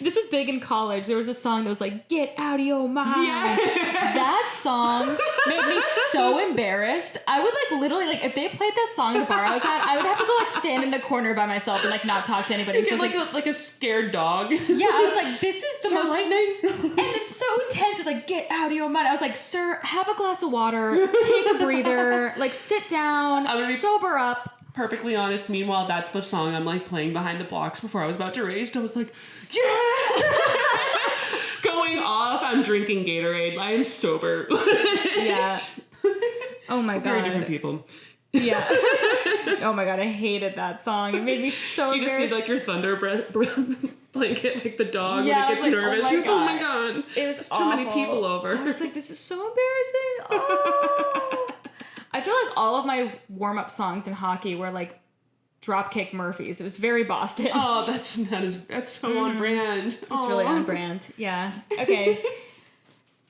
this was big in college. There was a song that was like, "Get out of your mind." Yeah. That song made me so embarrassed. I would like literally like if they played that song at a bar I was at, I would have to go like stand in the corner by myself and like not talk to anybody. You So get like a scared dog. yeah, I was like, this is the most lightning. and it's so intense. It's like, get out of your mind. I was like, sir, have a glass of water, take a breather, like sit down, sober up. Perfectly honest. Meanwhile, that's the song I'm like playing behind the box before I was about to race. I was like, yeah, going off. I'm drinking Gatorade. I am sober. Yeah. Oh my god. Very different people. Yeah. Oh my god, I hated that song. It made me so You just need like your thunder blanket, like the dog when it gets like, nervous. Oh my god. It was There's too many people over. I was like, this is so embarrassing. Oh. I feel like all of my warm-up songs in hockey were like Dropkick Murphys. It was very Boston. Oh, that's so on brand. It's really on brand. Yeah. Okay.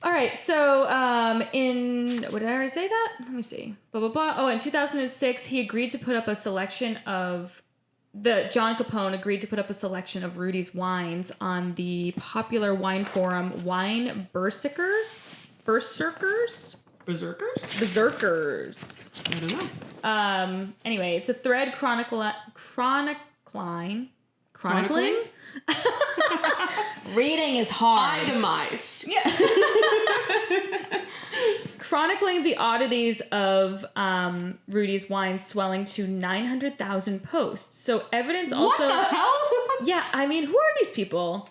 All right. So, what did I already say that? Let me see. Blah, blah, blah. Oh, in 2006, he agreed to put up a selection of John Capone agreed to put up a selection of Rudy's wines on the popular wine forum Wine Berserkers? I don't know. Anyway, it's a thread chronicling. Reading is hard. Itemized. Yeah. Chronicling the oddities of Rudy's wine swelling to 900,000 posts. So evidence also. What the hell? Yeah, I mean, who are these people?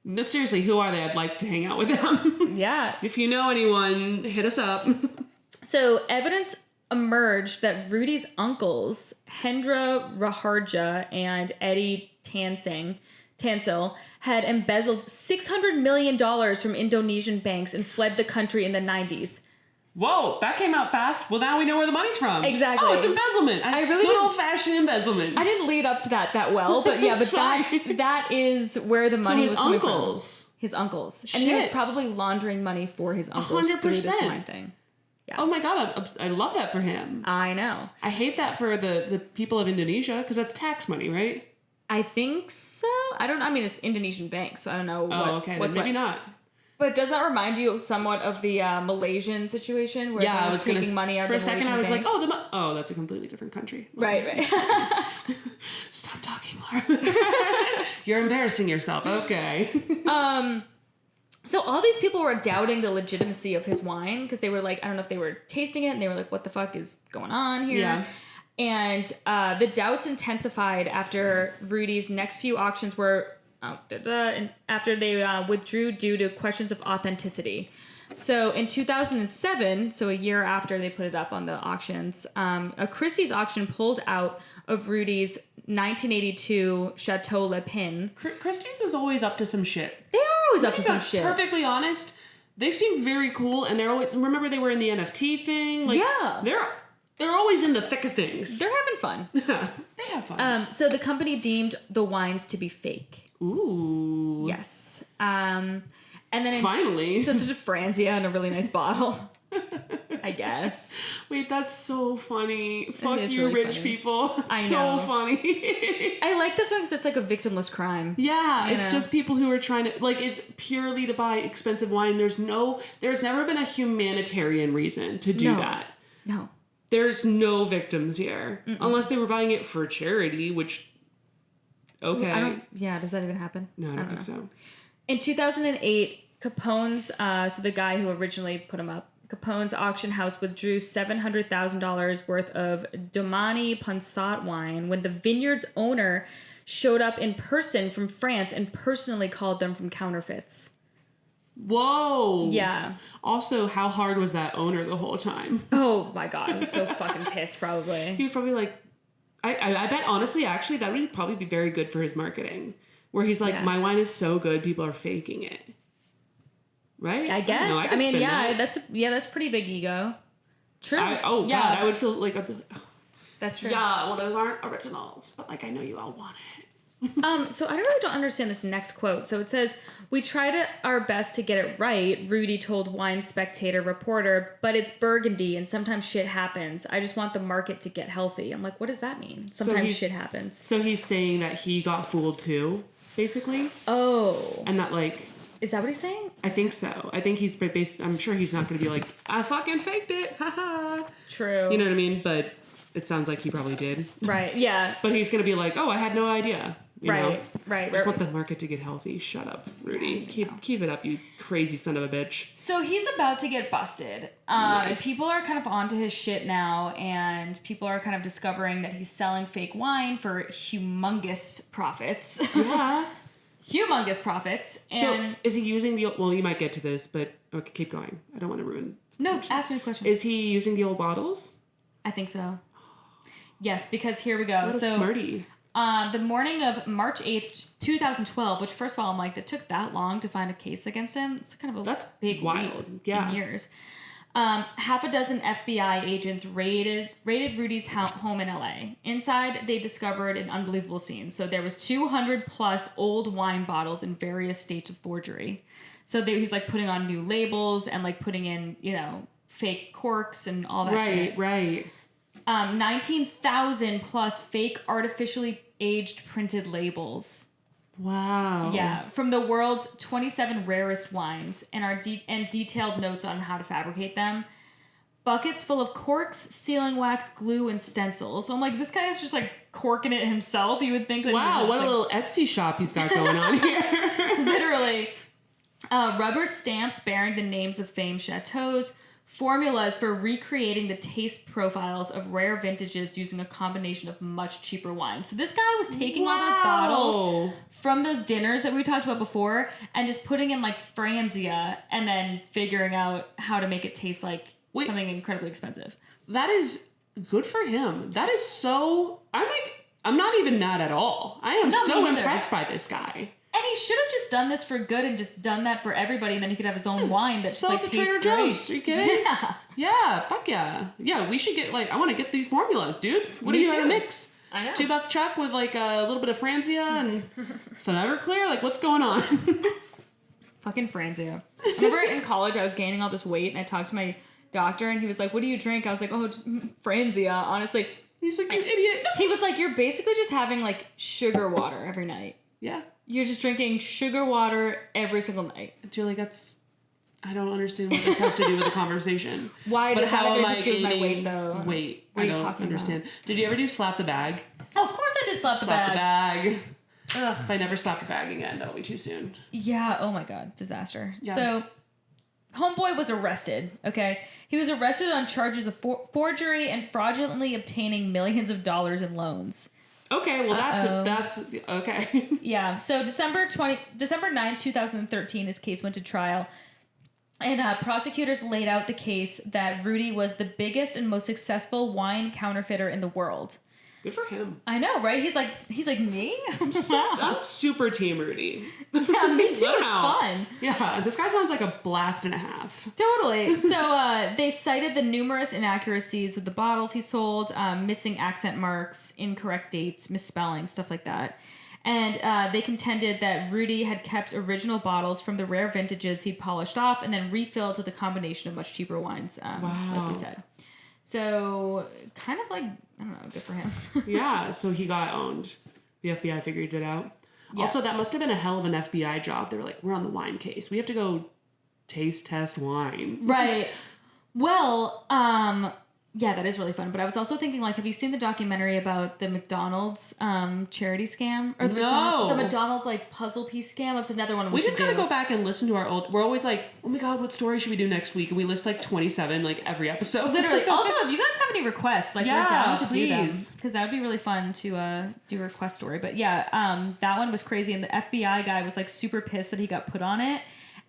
No, seriously, who are they? I'd like to hang out with them. Yeah. If you know anyone, hit us up. So evidence emerged that Rudy's uncles, Hendra Raharja and Eddie Tansil, had embezzled $600 million from Indonesian banks and fled the country in the 90s. Whoa, that came out fast. Well, now we know where the money's from. Exactly. Oh, it's embezzlement. Good old-fashioned embezzlement. I didn't lead up to that well, but yeah, but that is where the money was coming from. His uncles. And he was probably laundering money for his uncles 100%. through this wine thing. Yeah. Oh my god, I love that for him. I know. I hate that for the people of Indonesia, because that's tax money, right? I think so. I mean, it's Indonesian banks, so I don't know Then maybe not. But does that remind you somewhat of the Malaysian situation where I was taking money out of the Malaysian bank? For a second, I was bank? like, that's a completely different country. Right. Stop talking, Laura. You're embarrassing yourself. Okay. So all these people were doubting the legitimacy of his wine because they were like, I don't know if they were tasting it and they were like, what the fuck is going on here? Yeah. And the doubts intensified after Rudy's next few auctions were and after they withdrew due to questions of authenticity. So in 2007, so a year after they put it up on the auctions, a Christie's auction pulled out of Rudy's 1982 Chateau Le Pin. Christie's is always up to some shit. They are always up to some shit. Perfectly honest, they seem very cool, and they're always. Remember, they were in the NFT thing. Like, yeah, they're always in the thick of things. They're having fun. Yeah, they have fun. So the company deemed the wines to be fake. Ooh. Yes. And then finally, so it's just a Franzia in a really nice bottle. I guess. Wait, that's so funny. Fuck you, really rich funny. people. I know. So funny. I like this one because it's like a victimless crime. Yeah, it's just people who are trying to, like, it's purely to buy expensive wine. There's never been a humanitarian reason to do that. No. There's no victims here. Mm-mm. Unless they were buying it for charity, which, okay. Does that even happen? No, I don't think so. In 2008, Capone's, so the guy who originally put him up, Capone's auction house withdrew $700,000 worth of Domani Pansat wine when the vineyard's owner showed up in person from France and personally called them from counterfeits. Whoa. Yeah. Also, how hard was that owner the whole time? Oh my God, he was so fucking pissed probably. He was probably like, I bet honestly, actually, that would probably be very good for his marketing. Where he's like, my wine is so good, people are faking it. Right? I guess. I mean, yeah, that's pretty big ego. True. God, I would feel like, I'd be like, oh, that's true. yeah, well, those aren't originals, but like, I know you all want it. So I really don't understand this next quote. So it says, "We tried our best to get it right," Rudy told Wine Spectator reporter, "but it's Burgundy and sometimes shit happens. I just want the market to get healthy." I'm like, what does that mean? Sometimes shit happens. So he's saying that he got fooled too, basically? Oh. And that like... Is that what he's saying? I think so. I think he's I'm sure he's not going to be like, I fucking faked it. Haha. True. You know what I mean? But it sounds like he probably did. Right, yeah. But he's going to be like, oh, I had no idea. You know? Right. I just want the market to get healthy. Shut up, Rudy. Keep it up, you crazy son of a bitch. So he's about to get busted. Nice. People are kind of onto his shit now, and people are kind of discovering that he's selling fake wine for humongous profits. Yeah. Humongous profits. And so is he using the... Well, you might get to this, but okay, keep going. I don't want to ruin... No, ask me a question. Is he using the old bottles? I think so. Yes, because here we go. What a smarty. The morning of March 8th, 2012, which first of all, I'm like, it took that long to find a case against him. It's kind of a big wild. leap Yeah. in years. Half a dozen FBI agents raided Rudy's home in LA. Inside, they discovered an unbelievable scene. So there was 200 plus old wine bottles in various states of forgery. So he's like putting on new labels and like putting in, fake corks and all that shit. Right. 19,000 plus fake artificially aged printed labels. Wow. Yeah, from the world's 27 rarest wines and detailed notes on how to fabricate them. Buckets full of corks, sealing wax, glue, and stencils. So I'm like, this guy is just like corking it himself. You would think that. Wow, what a little Etsy shop he's got going on here. Literally. Rubber stamps bearing the names of famed chateaus. Formulas for recreating the taste profiles of rare vintages using a combination of much cheaper wines. So this guy was taking all those bottles from those dinners that we talked about before and just putting in like Franzia and then figuring out how to make it taste like something incredibly expensive. That is good for him. That is so... I'm not even mad at all. I am so impressed by this guy. And he should have just done this for good and just done that for everybody, and then he could have his own wine that just like tastes great. Joe's. Are you kidding? Yeah, fuck yeah. Yeah, we should get I want to get these formulas, dude. What do you want to mix? I know. $2 chuck with like a little bit of Franzia and some Everclear? Like, what's going on? Fucking Franzia. I remember in college I was gaining all this weight, and I talked to my doctor, and he was like, "What do you drink?" I was like, "Oh, just Franzia." Honestly. He's like, "You idiot." He was like, "You're basically just having like sugar water every night." Yeah. You're just drinking sugar water every single night. Julie, I don't understand what this has to do with the conversation. Why does that have to do with my weight, though? Wait, what are you I don't talking understand. about? Did you ever do slap the bag? Oh, of course I did slap the bag. Ugh. If I never slap the bag again, that'll be too soon. Yeah, oh my God, disaster. Yeah. So, homeboy was arrested, okay? He was arrested on charges of forgery and fraudulently obtaining millions of dollars in loans. Okay, well that's okay. Yeah, so December 9th, 2013, his case went to trial. And prosecutors laid out the case that Rudy was the biggest and most successful wine counterfeiter in the world. Good for him. I know, right? He's like me? I'm super team Rudy. Yeah, me too. It's fun. Yeah, this guy sounds like a blast and a half. Totally. So they cited the numerous inaccuracies with the bottles he sold, missing accent marks, incorrect dates, misspelling, stuff like that. And they contended that Rudy had kept original bottles from the rare vintages he'd polished off and then refilled with a combination of much cheaper wines, like we said. So, kind of like, I don't know, good for him. Yeah, so he got owned. The FBI figured it out. Yeah. Also, that must have been a hell of an FBI job. They were like, we're on the wine case. We have to go taste test wine. Right. Well, yeah, that is really fun. But I was also thinking, like, have you seen the documentary about the McDonald's charity scam? Or the McDonald's, like, puzzle piece scam? That's another one we should just gotta go back and listen to our old... We're always like, oh my God, what story should we do next week? And we list, like, 27, like, every episode. Literally. Also, if you guys have any requests, like, we're down to do them. Because that would be really fun to do a request story. But, yeah, that one was crazy. And the FBI guy was, like, super pissed that he got put on it.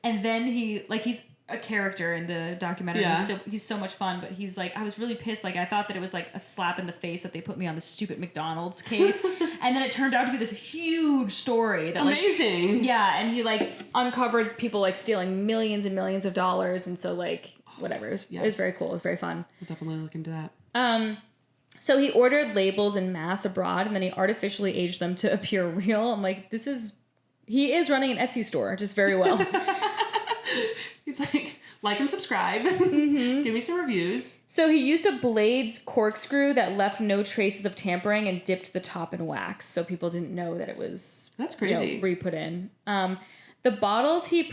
And then he's a character in the documentary. Yeah. He's so much fun, but he was like, I was really pissed. Like, I thought that it was like a slap in the face that they put me on the stupid McDonald's case. And then it turned out to be this huge story. That, Amazing. Like, yeah, and he like uncovered people like stealing millions and millions of dollars. And so like, whatever. It was very cool. It was very fun. We'll definitely look into that. So he ordered labels in mass abroad, and then he artificially aged them to appear real. I'm like, he is running an Etsy store just very well. He's like and subscribe. Give me some reviews. So he used a Blades corkscrew that left no traces of tampering and dipped the top in wax, so people didn't know that it was That's crazy. Re-put in. The bottles he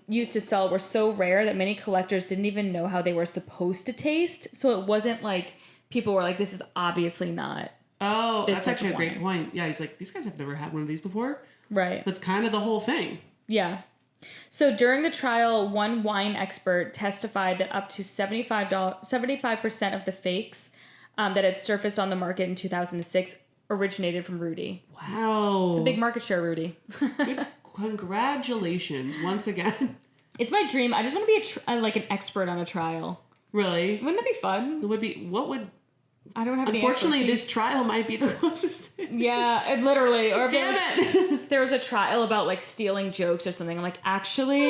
used to sell were so rare that many collectors didn't even know how they were supposed to taste. So it wasn't like people were like, this is obviously not. Oh, that's actually a great wine. point. Yeah, he's like, these guys have never had one of these before. Right. That's kind of the whole thing. Yeah. So during the trial, one wine expert testified that up to 75% of the fakes that had surfaced on the market in 2006 originated from Rudy. Wow. It's a big market share, Rudy. Good. Congratulations once again. It's my dream. I just want to be like an expert on a trial. Really? Wouldn't that be fun? It would be. What would? I don't have any Unfortunately, expertise. this trial might be the closest thing. Yeah, it literally. Or if Damn it! there was a trial about like stealing jokes or something. I'm like, actually,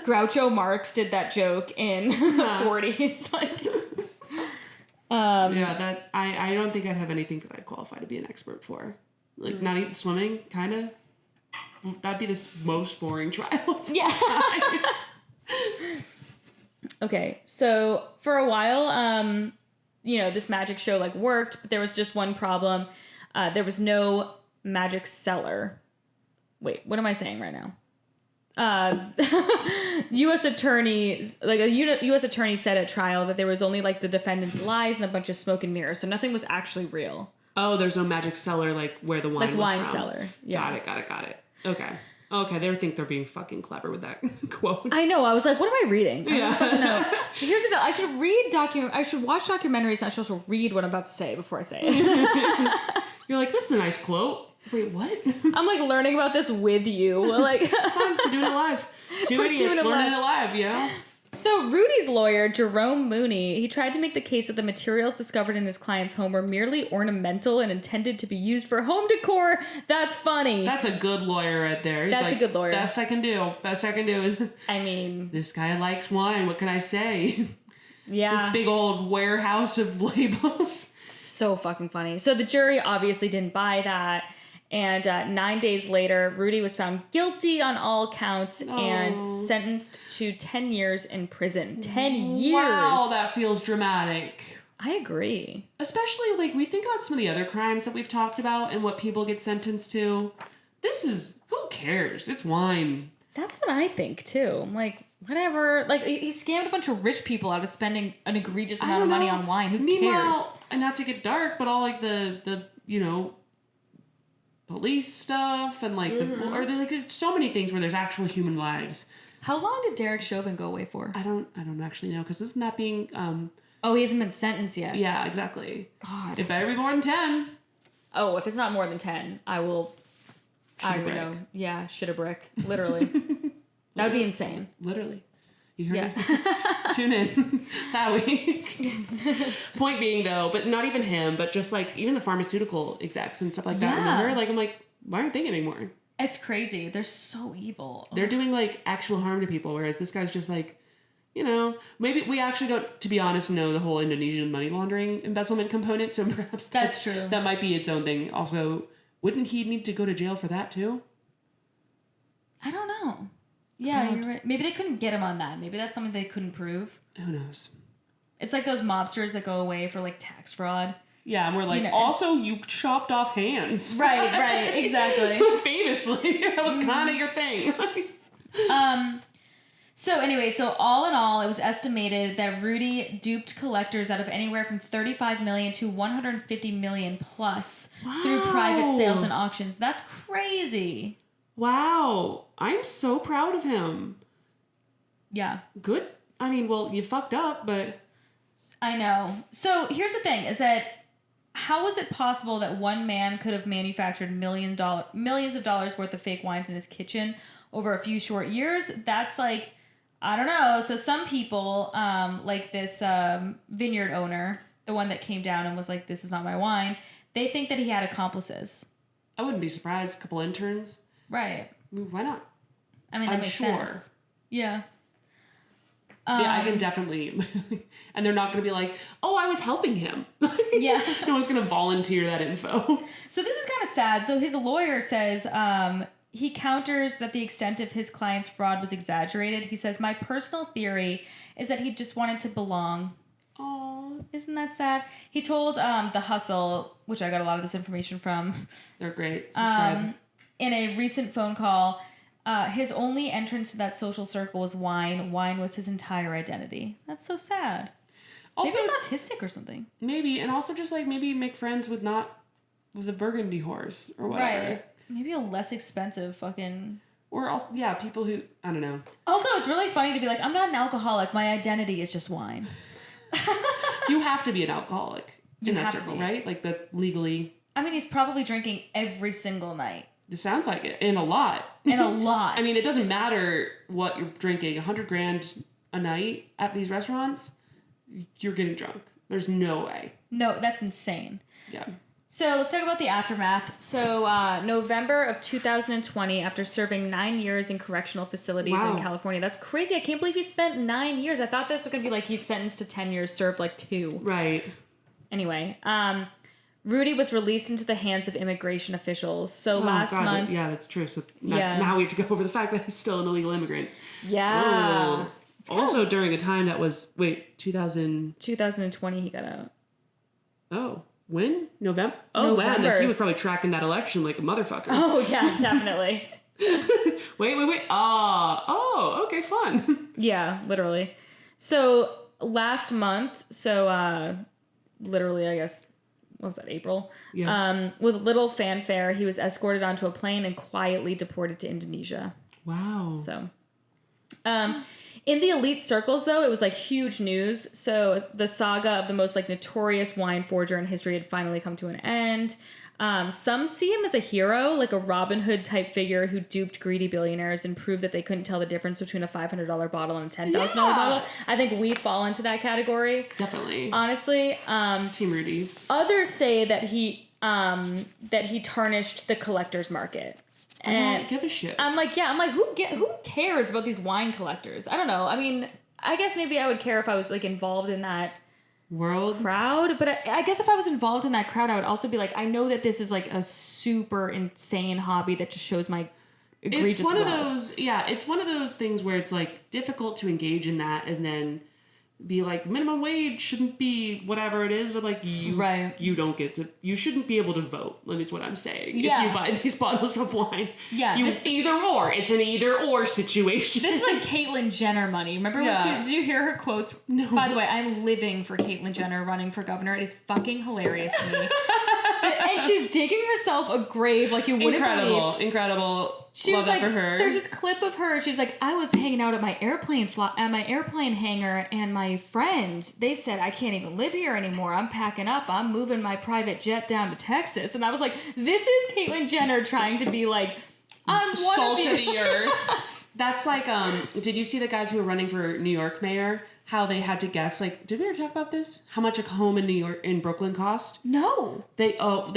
Groucho Marx did that joke in the 40s. Like, yeah, that I don't think I'd have anything that I'd qualify to be an expert for. Like, not even swimming, kind of. That'd be the most boring trial. Yeah. Okay, so for a while, this magic show like worked, but there was just one problem. There was no magic seller. Wait, what am I saying right now? U.S. attorneys, like a U.S. attorney said at trial that there was only like the defendant's lies and a bunch of smoke and mirrors, so nothing was actually real. Oh, there's no magic cellar like where the wine Like was wine from. cellar. Yeah. Got it. Okay, they think they're being fucking clever with that quote. I know. I was like, what am I reading? I don't fucking know. Here's the deal. I should watch documentaries and I should also read what I'm about to say before I say it. You're like, this is a nice quote. Wait, what? I'm like learning about this with you. Like, We're doing it live. Two We're idiots doing it learning live. it live, yeah? So Rudy's lawyer, Jerome Mooney, he tried to make the case that the materials discovered in his client's home were merely ornamental and intended to be used for home decor. That's funny. That's a good lawyer right there. He's That's a good lawyer. Best I can do is... I mean... This guy likes wine. What can I say? Yeah. This big old warehouse of labels. So fucking funny. So the jury obviously didn't buy that. And 9 days later, Rudy was found guilty on all counts and sentenced to 10 years in prison. 10 years. Wow, that feels dramatic. I agree. Especially, like, we think about some of the other crimes that we've talked about and what people get sentenced to. This is, who cares? It's wine. That's what I think, too. I'm like, whatever. Like, he scammed a bunch of rich people out of spending an egregious amount of money on wine. Who cares? And not to get dark, but all, like, the police stuff and, like, there's so many things where there's actual human lives. How long did Derek Chauvin go away for? I don't actually know, because isn't that being... Oh, he hasn't been sentenced yet. Yeah, exactly. God. It better be more than 10. Oh, if it's not more than 10, I will... I don't know. Yeah, shit a brick. Literally. That would be insane. Literally. You heard it? Tune in that week. Point being, though, but not even him, but just, like, even the pharmaceutical execs and stuff like that. Yeah. Remember? Like, I'm like, why aren't they anymore? It's crazy. They're so evil. They're doing, like, actual harm to people, whereas this guy's just, like, maybe we actually don't, to be honest, know the whole Indonesian money laundering embezzlement component, so perhaps that's true. That might be its own thing. Also, wouldn't he need to go to jail for that, too? I don't know. Yeah, you're right. Maybe they couldn't get him on that. Maybe that's something they couldn't prove. Who knows? It's like those mobsters that go away for, like, tax fraud. Yeah, and we're like, also, you chopped off hands. Right, exactly. Famously. That was kind of your thing. So anyway, all in all, it was estimated that Rudy duped collectors out of anywhere from 35 million to 150 million plus through private sales and auctions. That's crazy. Wow. I'm so proud of him. Yeah. Good. I mean, well, you fucked up, but... I know. So here's the thing, is that how is it possible that one man could have manufactured millions of dollars worth of fake wines in his kitchen over a few short years? That's like, I don't know. So some people, like this vineyard owner, the one that came down and was like, this is not my wine, they think that he had accomplices. I wouldn't be surprised. A couple interns. Right. I mean, why not? I mean, that makes sense. Yeah. Yeah, I can definitely. And they're not going to be like, oh, I was helping him. Yeah. No one's going to volunteer that info. So this is kind of sad. So his lawyer says he counters that the extent of his client's fraud was exaggerated. He says, my personal theory is that he just wanted to belong. Oh, isn't that sad? He told The Hustle, which I got a lot of this information from. They're great. Subscribe. In a recent phone call, his only entrance to that social circle was wine. Wine was his entire identity. That's so sad. Also, maybe he's autistic or something. Maybe, and also just like maybe make friends with a burgundy horse or whatever. Right. Maybe a less expensive fucking... Or also, yeah, people who, I don't know. Also, it's really funny to be like, I'm not an alcoholic. My identity is just wine. You have to be an alcoholic in that circle, right? Like that's legally... I mean, he's probably drinking every single night. It sounds like it. And a lot. And a lot. I mean, it doesn't matter what you're drinking. $100,000 a night at these restaurants, you're getting drunk. There's no way. No, that's insane. Yeah. So let's talk about the aftermath. So November of 2020, after serving 9 years in correctional facilities in California. That's crazy. I can't believe he spent 9 years. I thought this was going to be like he's sentenced to 10 years, served like 2. Right. Anyway, Rudy was released into the hands of immigration officials. So last month... Yeah, that's true. So now we have to go over the fact that he's still an illegal immigrant. Yeah. Also during a time that was... Wait, 2020 he got out. Oh. When? November? Oh, wow. Then he was probably tracking that election like a motherfucker. Oh, yeah, definitely. Wait. Oh, okay, fun. Yeah, literally. So last month, literally, I guess... What was that, April? Yeah. With little fanfare, he was escorted onto a plane and quietly deported to Indonesia. Wow. So, in the elite circles, though, it was like huge news. So the saga of the most like notorious wine forger in history had finally come to an end. Some see him as a hero, like a Robin Hood type figure who duped greedy billionaires and proved that they couldn't tell the difference between a $500 bottle and a $10,000 bottle. I think we fall into that category. Definitely. Honestly. Team Rudy. Others say that he tarnished the collector's market. And I don't give a shit. I'm like, who cares about these wine collectors? I don't know. I mean, I guess maybe I would care if I was like involved in that world crowd, but I guess if I was involved in that crowd, I would also be like, I know that this is like a super insane hobby that just shows my egregious It's one wealth. of those, it's one of those things where it's like difficult to engage in that and then be like, minimum wage shouldn't be whatever it is. I'm like, you don't get to, you shouldn't be able to vote. Is what I'm saying. Yeah. If you buy these bottles of wine. Yeah. Either or. It's an either or situation. This is like Caitlyn Jenner money. Remember when did you hear her quotes? No. By the way, I'm living for Caitlyn Jenner running for governor. It is fucking hilarious to me. And she's digging herself a grave like you wouldn't believe. Incredible. She Love was that like, for her. There's this clip of her. She's like, I was hanging out at my airplane hangar, and my friend, they said, I can't even live here anymore. I'm packing up. I'm moving my private jet down to Texas. And I was like, this is Caitlyn Jenner trying to be like, I'm salt one of of the earth. That's like, did you see the guys who were running for New York mayor? How they had to guess, like, did we ever talk about this? How much a home in Brooklyn cost? No. They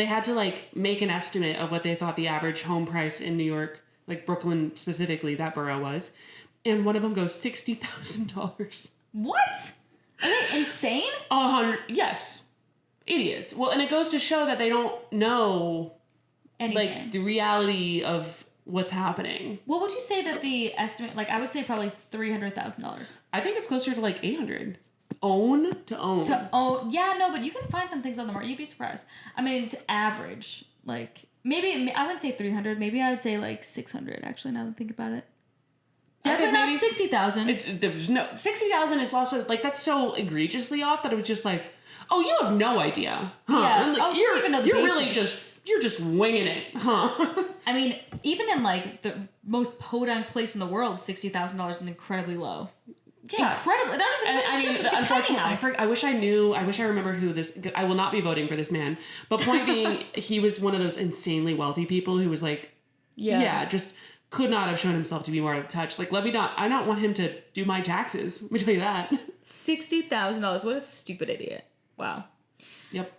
had to like make an estimate of what they thought the average home price in New York, like Brooklyn specifically, that borough was. And one of them goes $60,000. What? Are they insane? 100, yes. Idiots. Well, and it goes to show that they don't know anything. Like the reality of what's happening. What would you say that the estimate, like I would say probably $300,000. I think it's closer to like 800. Own. Yeah, no, but you can find some things on the market. You'd be surprised. I mean, to average, like maybe I wouldn't say 300. Maybe I'd say like 600. Actually, now that I think about it, definitely not 60,000. There's no 60,000 is also like that's so egregiously off that it was just like, oh, you have no idea, huh? Yeah. And, like, you don't even know the basics. You're just winging it, huh? I mean, even in like the most podunk place in the world, $60,000 is incredibly low. incredible. Not even And I mean, unfortunately, I wish I knew. I wish I remember who this. I will not be voting for this man. But point being, he was one of those insanely wealthy people who was like, just could not have shown himself to be more out of touch. Like, I don't want him to do my taxes. Let me tell you that. $60,000. What a stupid idiot. Wow. Yep.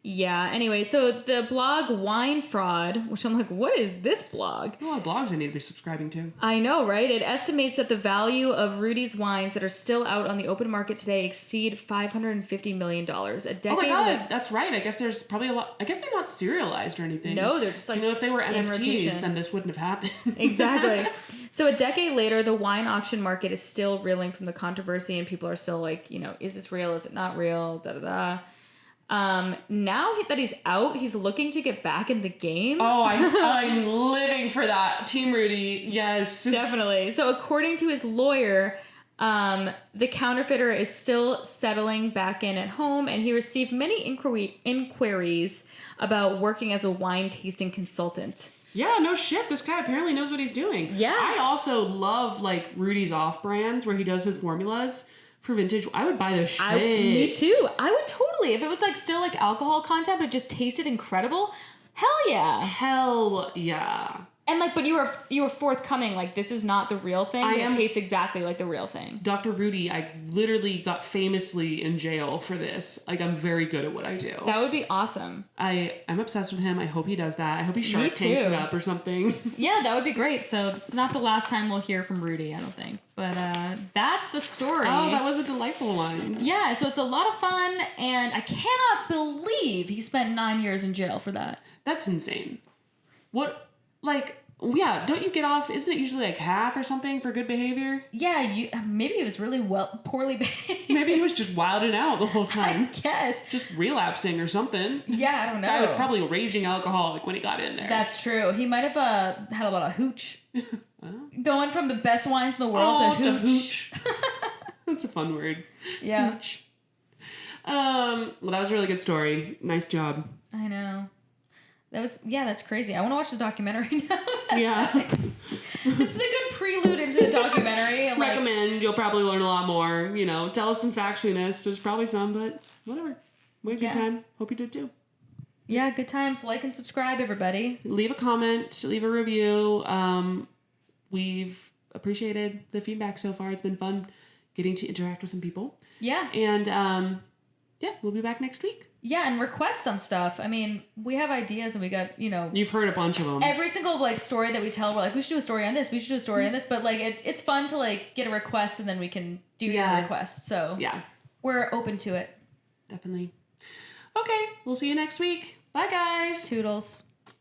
Yeah, anyway, so the blog Wine Fraud, which I'm like, what is this blog? A lot of blogs I need to be subscribing to. I know, right? It estimates that the value of Rudy's wines that are still out on the open market today exceed $550 million. A decade. Oh my God, that's right. I guess there's probably a lot. I guess they're not serialized or anything. No, they're just like, if they were NFTs, rotation. then this wouldn't have happened. Exactly. So a decade later, the wine auction market is still reeling from the controversy, and people are still like, is this real? Is it not real? Da da da. Now that he's out, he's looking to get back in the game. Oh, I'm living for that. Team Rudy, yes. Definitely. So according to his lawyer, the counterfeiter is still settling back in at home, and he received many inquiries about working as a wine tasting consultant. Yeah, no shit. This guy apparently knows what he's doing. Yeah. I also love, like, Rudy's off-brands where he does his formulas for vintage. I would buy the shit. Me too. I would totally. If it was, like, still, like, alcohol content, but it just tasted incredible, hell yeah. Hell yeah. And, like, but you were forthcoming, like, this is not the real thing, but it tastes exactly like the real thing. Dr. Rudy, I literally got famously in jail for this. Like, I'm very good at what I do. That would be awesome. I'm obsessed with him. I hope he does that. I hope he Shark Tanks it up or something. Yeah, that would be great. So it's not the last time we'll hear from Rudy, I don't think. But that's the story. Oh, that was a delightful one. Yeah, so it's a lot of fun, and I cannot believe he spent 9 years in jail for that. That's insane. What, like, yeah, don't you get off, isn't it usually like half or something for good behavior? Yeah, maybe he was really poorly behaved. Maybe he was just wilding out the whole time. I guess. Just relapsing or something. Yeah, I don't know. Guy was probably a raging alcoholic when he got in there. That's true. He might have had a lot of hooch. Going from the best wines in the world to hooch. That's a fun word. Yeah. Hooch. Well, that was a really good story. Nice job. I know. That's crazy. I want to watch the documentary now. Yeah. This is a good prelude into the documentary. Recommend. You'll probably learn a lot more. Tell us some facts we missed. There's probably some, but whatever. We had a good time. Hope you did too. Yeah, good times. Like and subscribe, everybody. Leave a comment. Leave a review. We've appreciated the feedback so far. It's been fun getting to interact with some people. Yeah. And we'll be back next week. Yeah, and request some stuff. I mean, we have ideas and we got, You've heard a bunch of them. Every single, story that we tell, we're like, we should do a story on this, we should do a story on this. But, it's fun to, get a request and then we can do your request. So, yeah. We're open to it. Definitely. Okay, we'll see you next week. Bye, guys. Toodles.